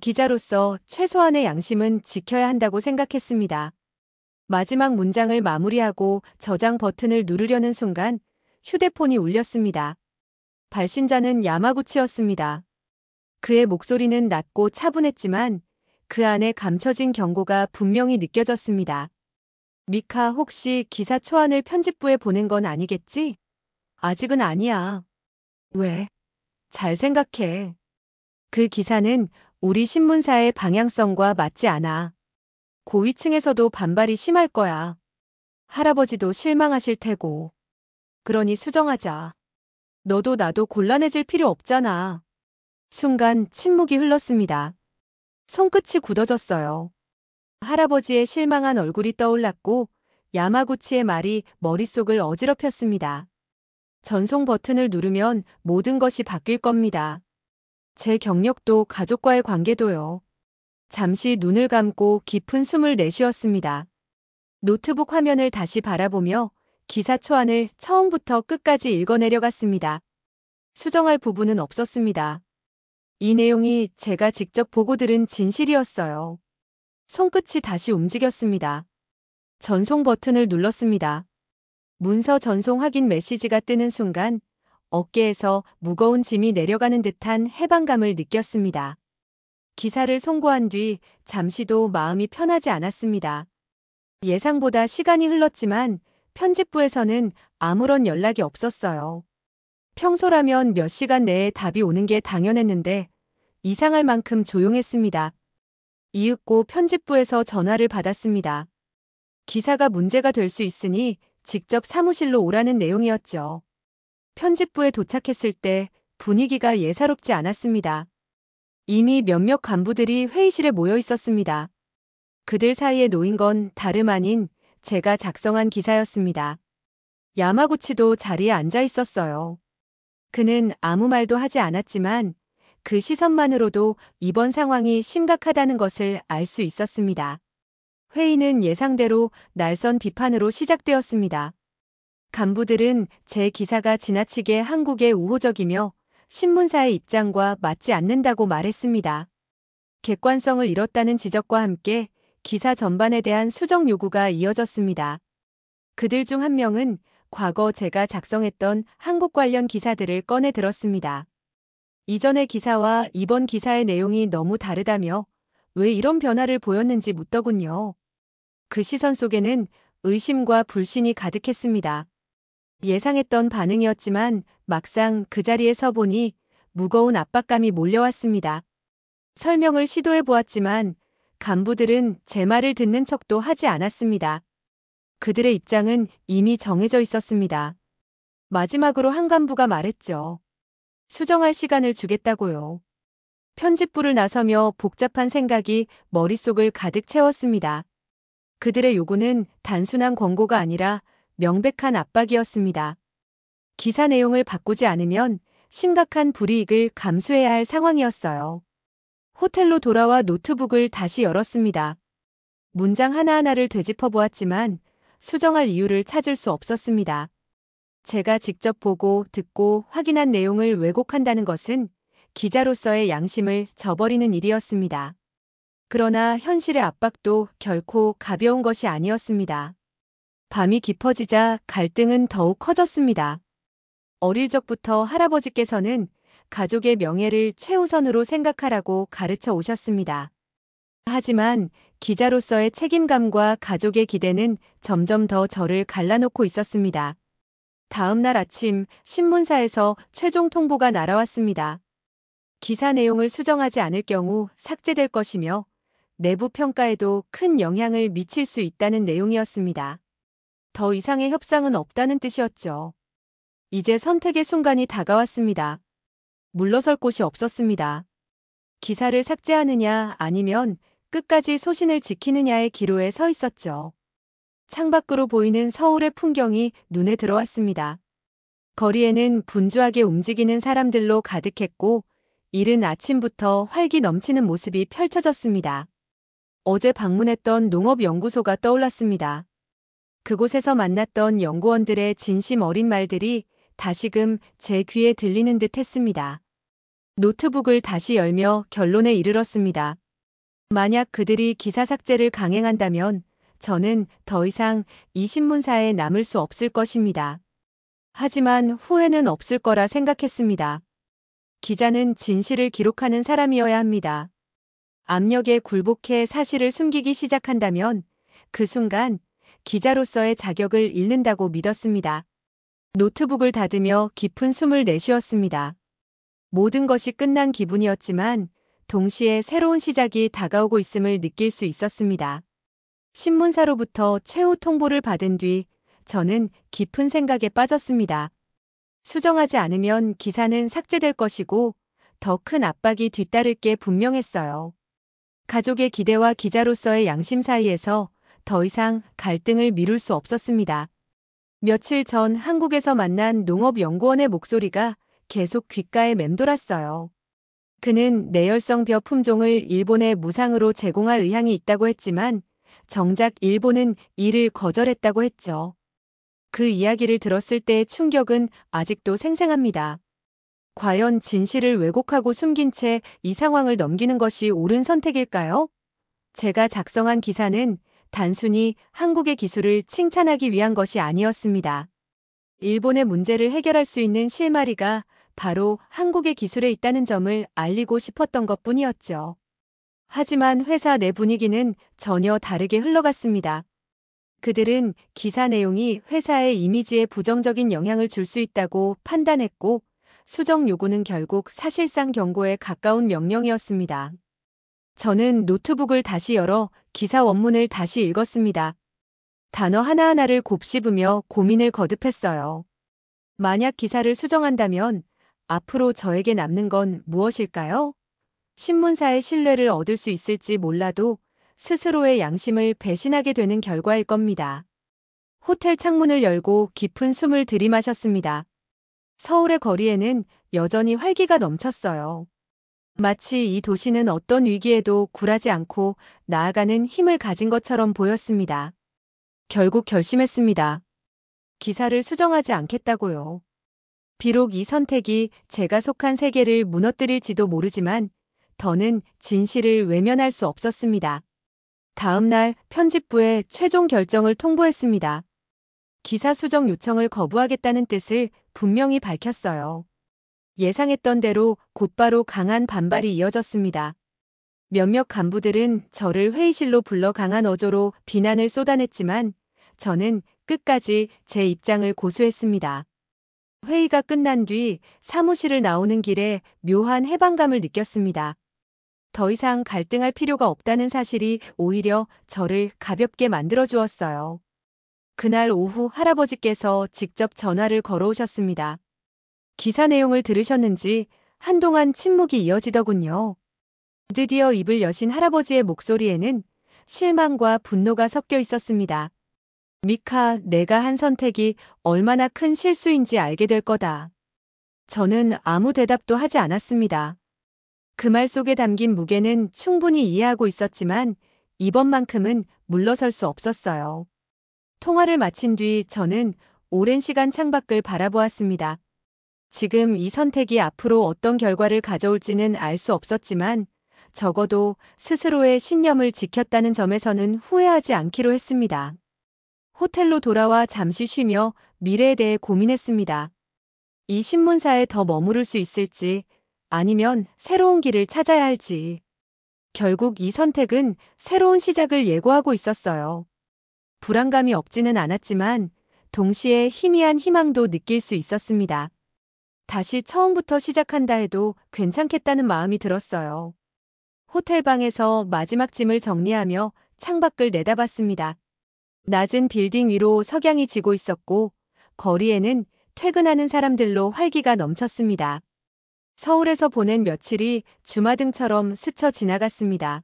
S1: 기자로서 최소한의 양심은 지켜야 한다고 생각했습니다. 마지막 문장을 마무리하고 저장 버튼을 누르려는 순간 휴대폰이 울렸습니다. 발신자는 야마구치였습니다. 그의 목소리는 낮고 차분했지만 그 안에 감춰진 경고가 분명히 느껴졌습니다. 미카, 혹시 기사 초안을 편집부에 보낸 건 아니겠지? 아직은 아니야. 왜? 잘 생각해. 그 기사는 우리 신문사의 방향성과 맞지 않아. 고위층에서도 반발이 심할 거야. 할아버지도 실망하실 테고. 그러니 수정하자. 너도 나도 곤란해질 필요 없잖아. 순간 침묵이 흘렀습니다. 손끝이 굳어졌어요. 할아버지의 실망한 얼굴이 떠올랐고 야마구치의 말이 머릿속을 어지럽혔습니다. 전송 버튼을 누르면 모든 것이 바뀔 겁니다. 제 경력도 가족과의 관계도요. 잠시 눈을 감고 깊은 숨을 내쉬었습니다. 노트북 화면을 다시 바라보며 기사 초안을 처음부터 끝까지 읽어내려갔습니다. 수정할 부분은 없었습니다. 이 내용이 제가 직접 보고 들은 진실이었어요. 손끝이 다시 움직였습니다. 전송 버튼을 눌렀습니다. 문서 전송 확인 메시지가 뜨는 순간 어깨에서 무거운 짐이 내려가는 듯한 해방감을 느꼈습니다. 기사를 송고한 뒤 잠시도 마음이 편하지 않았습니다. 예상보다 시간이 흘렀지만 편집부에서는 아무런 연락이 없었어요. 평소라면 몇 시간 내에 답이 오는 게 당연했는데 이상할 만큼 조용했습니다. 이윽고 편집부에서 전화를 받았습니다. 기사가 문제가 될 수 있으니 직접 사무실로 오라는 내용이었죠. 편집부에 도착했을 때 분위기가 예사롭지 않았습니다. 이미 몇몇 간부들이 회의실에 모여 있었습니다. 그들 사이에 놓인 건 다름 아닌 제가 작성한 기사였습니다. 야마구치도 자리에 앉아 있었어요. 그는 아무 말도 하지 않았지만 그 시선만으로도 이번 상황이 심각하다는 것을 알 수 있었습니다. 회의는 예상대로 날선 비판으로 시작되었습니다. 간부들은 제 기사가 지나치게 한국에 우호적이며 신문사의 입장과 맞지 않는다고 말했습니다. 객관성을 잃었다는 지적과 함께 기사 전반에 대한 수정 요구가 이어졌습니다. 그들 중 한 명은 과거 제가 작성했던 한국 관련 기사들을 꺼내 들었습니다. 이전의 기사와 이번 기사의 내용이 너무 다르다며 왜 이런 변화를 보였는지 묻더군요. 그 시선 속에는 의심과 불신이 가득했습니다. 예상했던 반응이었지만 막상 그 자리에 서 보니 무거운 압박감이 몰려왔습니다. 설명을 시도해 보았지만 간부들은 제 말을 듣는 척도 하지 않았습니다. 그들의 입장은 이미 정해져 있었습니다. 마지막으로 한 간부가 말했죠. 수정할 시간을 주겠다고요. 편집부를 나서며 복잡한 생각이 머릿속을 가득 채웠습니다. 그들의 요구는 단순한 권고가 아니라 명백한 압박이었습니다. 기사 내용을 바꾸지 않으면 심각한 불이익을 감수해야 할 상황이었어요. 호텔로 돌아와 노트북을 다시 열었습니다. 문장 하나하나를 되짚어 보았지만 수정할 이유를 찾을 수 없었습니다. 제가 직접 보고 듣고 확인한 내용을 왜곡한다는 것은 기자로서의 양심을 저버리는 일이었습니다. 그러나 현실의 압박도 결코 가벼운 것이 아니었습니다. 밤이 깊어지자 갈등은 더욱 커졌습니다. 어릴 적부터 할아버지께서는 가족의 명예를 최우선으로 생각하라고 가르쳐 오셨습니다. 하지만 기자로서의 책임감과 가족의 기대는 점점 더 저를 갈라놓고 있었습니다. 다음 날 아침 신문사에서 최종 통보가 날아왔습니다. 기사 내용을 수정하지 않을 경우 삭제될 것이며 내부 평가에도 큰 영향을 미칠 수 있다는 내용이었습니다. 더 이상의 협상은 없다는 뜻이었죠. 이제 선택의 순간이 다가왔습니다. 물러설 곳이 없었습니다. 기사를 삭제하느냐 아니면 끝까지 소신을 지키느냐의 기로에 서 있었죠. 창밖으로 보이는 서울의 풍경이 눈에 들어왔습니다. 거리에는 분주하게 움직이는 사람들로 가득했고 이른 아침부터 활기 넘치는 모습이 펼쳐졌습니다. 어제 방문했던 농업연구소가 떠올랐습니다. 그곳에서 만났던 연구원들의 진심 어린 말들이 다시금 제 귀에 들리는 듯 했습니다. 노트북을 다시 열며 결론에 이르렀습니다. 만약 그들이 기사 삭제를 강행한다면 저는 더 이상 이 신문사에 남을 수 없을 것입니다. 하지만 후회는 없을 거라 생각했습니다. 기자는 진실을 기록하는 사람이어야 합니다. 압력에 굴복해 사실을 숨기기 시작한다면 그 순간 기자로서의 자격을 잃는다고 믿었습니다. 노트북을 닫으며 깊은 숨을 내쉬었습니다. 모든 것이 끝난 기분이었지만 동시에 새로운 시작이 다가오고 있음을 느낄 수 있었습니다. 신문사로부터 최후 통보를 받은 뒤 저는 깊은 생각에 빠졌습니다. 수정하지 않으면 기사는 삭제될 것이고 더 큰 압박이 뒤따를 게 분명했어요. 가족의 기대와 기자로서의 양심 사이에서 더 이상 갈등을 미룰 수 없었습니다. 며칠 전 한국에서 만난 농업연구원의 목소리가 계속 귓가에 맴돌았어요. 그는 내열성 벼 품종을 일본에 무상으로 제공할 의향이 있다고 했지만 정작 일본은 이를 거절했다고 했죠. 그 이야기를 들었을 때의 충격은 아직도 생생합니다. 과연 진실을 왜곡하고 숨긴 채 이 상황을 넘기는 것이 옳은 선택일까요? 제가 작성한 기사는 단순히 한국의 기술을 칭찬하기 위한 것이 아니었습니다. 일본의 문제를 해결할 수 있는 실마리가 바로 한국의 기술에 있다는 점을 알리고 싶었던 것뿐이었죠. 하지만 회사 내 분위기는 전혀 다르게 흘러갔습니다. 그들은 기사 내용이 회사의 이미지에 부정적인 영향을 줄 수 있다고 판단했고, 수정 요구는 결국 사실상 경고에 가까운 명령이었습니다. 저는 노트북을 다시 열어 기사 원문을 다시 읽었습니다. 단어 하나하나를 곱씹으며 고민을 거듭했어요. 만약 기사를 수정한다면 앞으로 저에게 남는 건 무엇일까요? 신문사의 신뢰를 얻을 수 있을지 몰라도 스스로의 양심을 배신하게 되는 결과일 겁니다. 호텔 창문을 열고 깊은 숨을 들이마셨습니다. 서울의 거리에는 여전히 활기가 넘쳤어요. 마치 이 도시는 어떤 위기에도 굴하지 않고 나아가는 힘을 가진 것처럼 보였습니다. 결국 결심했습니다. 기사를 수정하지 않겠다고요. 비록 이 선택이 제가 속한 세계를 무너뜨릴지도 모르지만 더는 진실을 외면할 수 없었습니다. 다음 날 편집부에 최종 결정을 통보했습니다. 기사 수정 요청을 거부하겠다는 뜻을 분명히 밝혔어요. 예상했던 대로 곧바로 강한 반발이 이어졌습니다. 몇몇 간부들은 저를 회의실로 불러 강한 어조로 비난을 쏟아냈지만 저는 끝까지 제 입장을 고수했습니다. 회의가 끝난 뒤 사무실을 나오는 길에 묘한 해방감을 느꼈습니다. 더 이상 갈등할 필요가 없다는 사실이 오히려 저를 가볍게 만들어 주었어요. 그날 오후 할아버지께서 직접 전화를 걸어오셨습니다. 기사 내용을 들으셨는지 한동안 침묵이 이어지더군요. 드디어 입을 여신 할아버지의 목소리에는 실망과 분노가 섞여 있었습니다. 미카, 내가 한 선택이 얼마나 큰 실수인지 알게 될 거다. 저는 아무 대답도 하지 않았습니다. 그 말 속에 담긴 무게는 충분히 이해하고 있었지만 이번만큼은 물러설 수 없었어요. 통화를 마친 뒤 저는 오랜 시간 창밖을 바라보았습니다. 지금 이 선택이 앞으로 어떤 결과를 가져올지는 알 수 없었지만 적어도 스스로의 신념을 지켰다는 점에서는 후회하지 않기로 했습니다. 호텔로 돌아와 잠시 쉬며 미래에 대해 고민했습니다. 이 신문사에 더 머무를 수 있을지 아니면 새로운 길을 찾아야 할지. 결국 이 선택은 새로운 시작을 예고하고 있었어요. 불안감이 없지는 않았지만 동시에 희미한 희망도 느낄 수 있었습니다. 다시 처음부터 시작한다 해도 괜찮겠다는 마음이 들었어요. 호텔방에서 마지막 짐을 정리하며 창밖을 내다봤습니다. 낮은 빌딩 위로 석양이 지고 있었고 거리에는 퇴근하는 사람들로 활기가 넘쳤습니다. 서울에서 보낸 며칠이 주마등처럼 스쳐 지나갔습니다.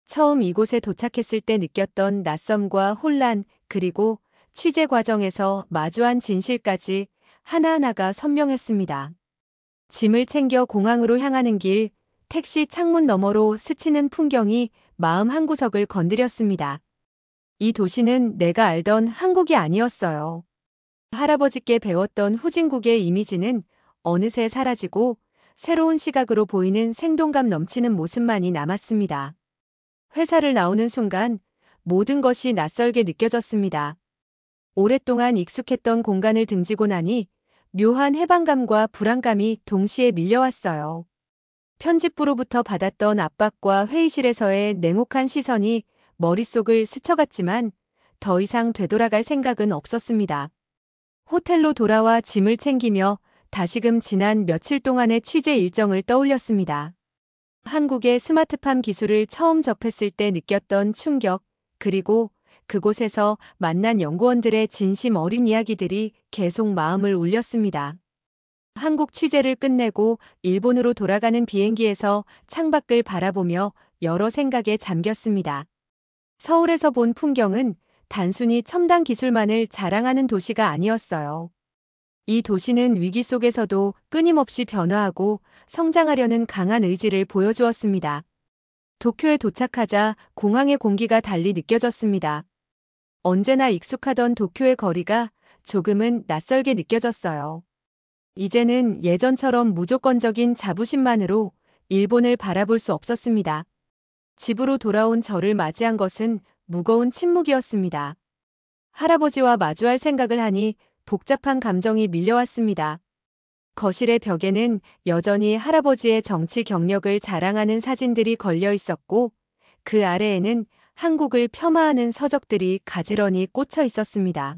S1: 처음 이곳에 도착했을 때 느꼈던 낯섦과 혼란, 그리고 취재 과정에서 마주한 진실까지 하나하나가 선명했습니다. 짐을 챙겨 공항으로 향하는 길, 택시 창문 너머로 스치는 풍경이 마음 한구석을 건드렸습니다. 이 도시는 내가 알던 한국이 아니었어요. 할아버지께 배웠던 후진국의 이미지는 어느새 사라지고 새로운 시각으로 보이는 생동감 넘치는 모습만이 남았습니다. 회사를 나오는 순간 모든 것이 낯설게 느껴졌습니다. 오랫동안 익숙했던 공간을 등지고 나니 묘한 해방감과 불안감이 동시에 밀려왔어요. 편집부로부터 받았던 압박과 회의실에서의 냉혹한 시선이 머릿속을 스쳐갔지만 더 이상 되돌아갈 생각은 없었습니다. 호텔로 돌아와 짐을 챙기며 다시금 지난 며칠 동안의 취재 일정을 떠올렸습니다. 한국의 스마트팜 기술을 처음 접했을 때 느꼈던 충격, 그리고 그곳에서 만난 연구원들의 진심 어린 이야기들이 계속 마음을 울렸습니다. 한국 취재를 끝내고 일본으로 돌아가는 비행기에서 창밖을 바라보며 여러 생각에 잠겼습니다. 서울에서 본 풍경은 단순히 첨단 기술만을 자랑하는 도시가 아니었어요. 이 도시는 위기 속에서도 끊임없이 변화하고 성장하려는 강한 의지를 보여주었습니다. 도쿄에 도착하자 공항의 공기가 달리 느껴졌습니다. 언제나 익숙하던 도쿄의 거리가 조금은 낯설게 느껴졌어요. 이제는 예전처럼 무조건적인 자부심만으로 일본을 바라볼 수 없었습니다. 집으로 돌아온 저를 맞이한 것은 무거운 침묵이었습니다. 할아버지와 마주할 생각을 하니 복잡한 감정이 밀려왔습니다. 거실의 벽에는 여전히 할아버지의 정치 경력을 자랑하는 사진들이 걸려 있었고, 그 아래에는 한국을 폄하하는 서적들이 가지런히 꽂혀 있었습니다.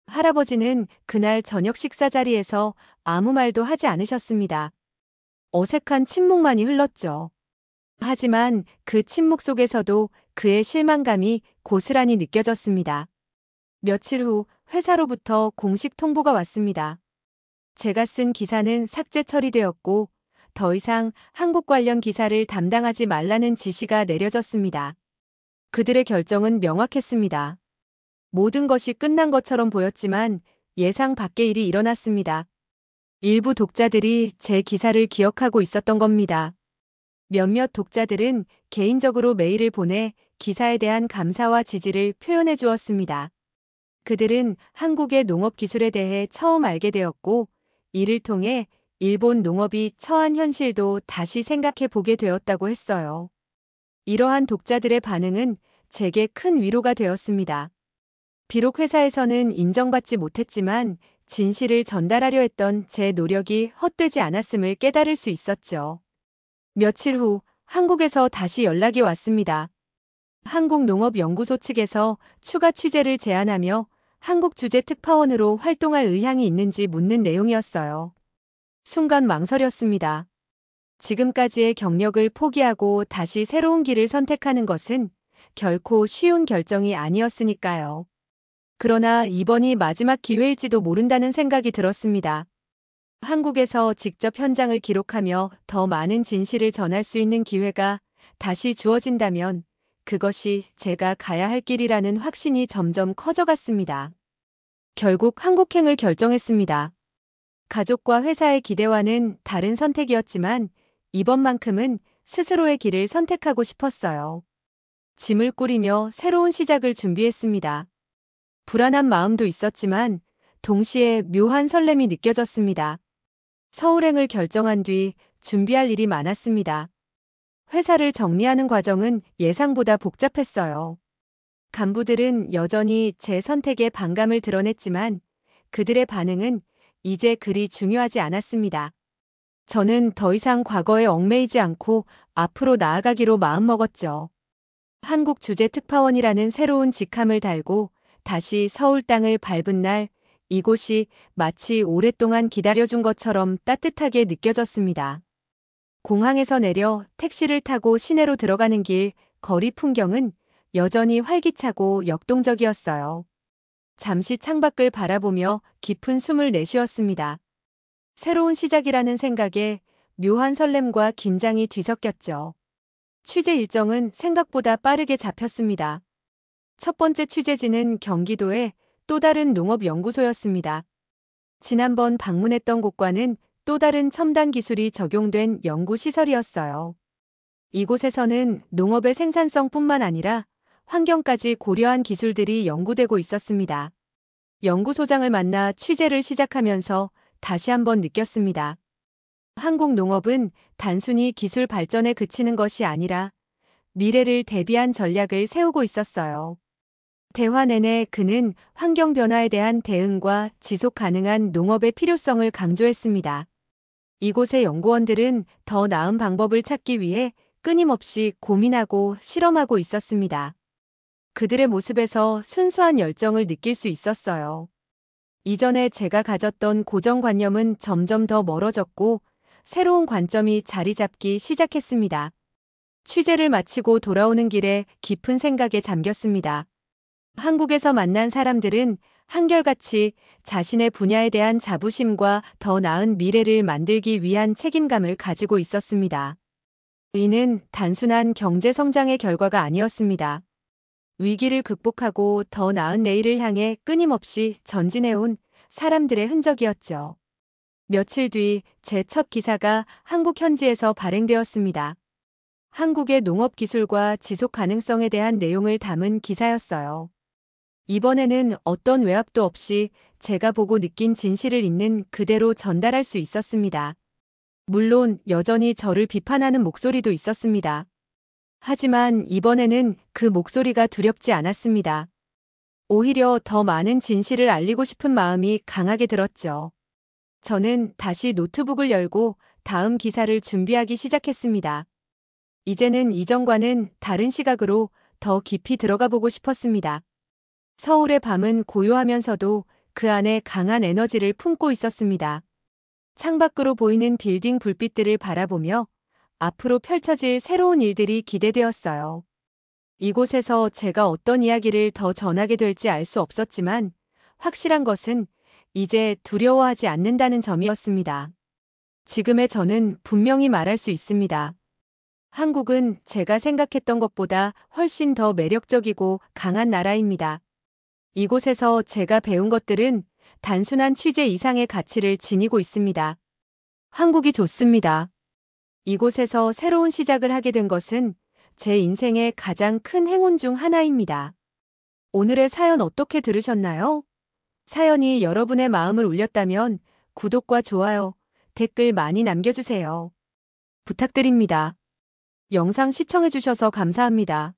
S1: 할아버지는 그날 저녁 식사 자리에서 아무 말도 하지 않으셨습니다. 어색한 침묵만이 흘렀죠. 하지만 그 침묵 속에서도 그의 실망감이 고스란히 느껴졌습니다. 며칠 후 회사로부터 공식 통보가 왔습니다. 제가 쓴 기사는 삭제 처리되었고 더 이상 한국 관련 기사를 담당하지 말라는 지시가 내려졌습니다. 그들의 결정은 명확했습니다. 모든 것이 끝난 것처럼 보였지만 예상 밖의 일이 일어났습니다. 일부 독자들이 제 기사를 기억하고 있었던 겁니다. 몇몇 독자들은 개인적으로 메일을 보내 기사에 대한 감사와 지지를 표현해 주었습니다. 그들은 한국의 농업 기술에 대해 처음 알게 되었고, 이를 통해 일본 농업이 처한 현실도 다시 생각해 보게 되었다고 했어요. 이러한 독자들의 반응은 제게 큰 위로가 되었습니다. 비록 회사에서는 인정받지 못했지만 진실을 전달하려 했던 제 노력이 헛되지 않았음을 깨달을 수 있었죠. 며칠 후 한국에서 다시 연락이 왔습니다. 한국농업연구소 측에서 추가 취재를 제안하며 한국 주재 특파원으로 활동할 의향이 있는지 묻는 내용이었어요. 순간 망설였습니다. 지금까지의 경력을 포기하고 다시 새로운 길을 선택하는 것은 결코 쉬운 결정이 아니었으니까요. 그러나 이번이 마지막 기회일지도 모른다는 생각이 들었습니다. 한국에서 직접 현장을 기록하며 더 많은 진실을 전할 수 있는 기회가 다시 주어진다면 그것이 제가 가야 할 길이라는 확신이 점점 커져갔습니다. 결국 한국행을 결정했습니다. 가족과 회사의 기대와는 다른 선택이었지만 이번만큼은 스스로의 길을 선택하고 싶었어요. 짐을 꾸리며 새로운 시작을 준비했습니다. 불안한 마음도 있었지만 동시에 묘한 설렘이 느껴졌습니다. 서울행을 결정한 뒤 준비할 일이 많았습니다. 회사를 정리하는 과정은 예상보다 복잡했어요. 간부들은 여전히 제 선택에 반감을 드러냈지만 그들의 반응은 이제 그리 중요하지 않았습니다. 저는 더 이상 과거에 얽매이지 않고 앞으로 나아가기로 마음먹었죠. 한국 주재 특파원이라는 새로운 직함을 달고 다시 서울 땅을 밟은 날 이곳이 마치 오랫동안 기다려준 것처럼 따뜻하게 느껴졌습니다. 공항에서 내려 택시를 타고 시내로 들어가는 길, 거리 풍경은 여전히 활기차고 역동적이었어요. 잠시 창밖을 바라보며 깊은 숨을 내쉬었습니다. 새로운 시작이라는 생각에 묘한 설렘과 긴장이 뒤섞였죠. 취재 일정은 생각보다 빠르게 잡혔습니다. 첫 번째 취재지는 경기도의 또 다른 농업연구소였습니다. 지난번 방문했던 곳과는 또 다른 첨단 기술이 적용된 연구시설이었어요. 이곳에서는 농업의 생산성뿐만 아니라 환경까지 고려한 기술들이 연구되고 있었습니다. 연구소장을 만나 취재를 시작하면서 다시 한번 느꼈습니다. 한국 농업은 단순히 기술 발전에 그치는 것이 아니라 미래를 대비한 전략을 세우고 있었어요. 대화 내내 그는 환경 변화에 대한 대응과 지속 가능한 농업의 필요성을 강조했습니다. 이곳의 연구원들은 더 나은 방법을 찾기 위해 끊임없이 고민하고 실험하고 있었습니다. 그들의 모습에서 순수한 열정을 느낄 수 있었어요. 이전에 제가 가졌던 고정관념은 점점 더 멀어졌고 새로운 관점이 자리 잡기 시작했습니다. 취재를 마치고 돌아오는 길에 깊은 생각에 잠겼습니다. 한국에서 만난 사람들은 한결같이 자신의 분야에 대한 자부심과 더 나은 미래를 만들기 위한 책임감을 가지고 있었습니다. 이는 단순한 경제 성장의 결과가 아니었습니다. 위기를 극복하고 더 나은 내일을 향해 끊임없이 전진해온 사람들의 흔적이었죠. 며칠 뒤 제 첫 기사가 한국 현지에서 발행되었습니다. 한국의 농업 기술과 지속 가능성에 대한 내용을 담은 기사였어요. 이번에는 어떤 외압도 없이 제가 보고 느낀 진실을 있는 그대로 전달할 수 있었습니다. 물론 여전히 저를 비판하는 목소리도 있었습니다. 하지만 이번에는 그 목소리가 두렵지 않았습니다. 오히려 더 많은 진실을 알리고 싶은 마음이 강하게 들었죠. 저는 다시 노트북을 열고 다음 기사를 준비하기 시작했습니다. 이제는 이전과는 다른 시각으로 더 깊이 들어가 보고 싶었습니다. 서울의 밤은 고요하면서도 그 안에 강한 에너지를 품고 있었습니다. 창밖으로 보이는 빌딩 불빛들을 바라보며 앞으로 펼쳐질 새로운 일들이 기대되었어요. 이곳에서 제가 어떤 이야기를 더 전하게 될지 알 수 없었지만 확실한 것은 이제 두려워하지 않는다는 점이었습니다. 지금의 저는 분명히 말할 수 있습니다. 한국은 제가 생각했던 것보다 훨씬 더 매력적이고 강한 나라입니다. 이곳에서 제가 배운 것들은 단순한 취재 이상의 가치를 지니고 있습니다. 한국이 좋습니다. 이곳에서 새로운 시작을 하게 된 것은 제 인생의 가장 큰 행운 중 하나입니다. 오늘의 사연 어떻게 들으셨나요? 사연이 여러분의 마음을 울렸다면 구독과 좋아요, 댓글 많이 남겨주세요. 부탁드립니다. 영상 시청해주셔서 감사합니다.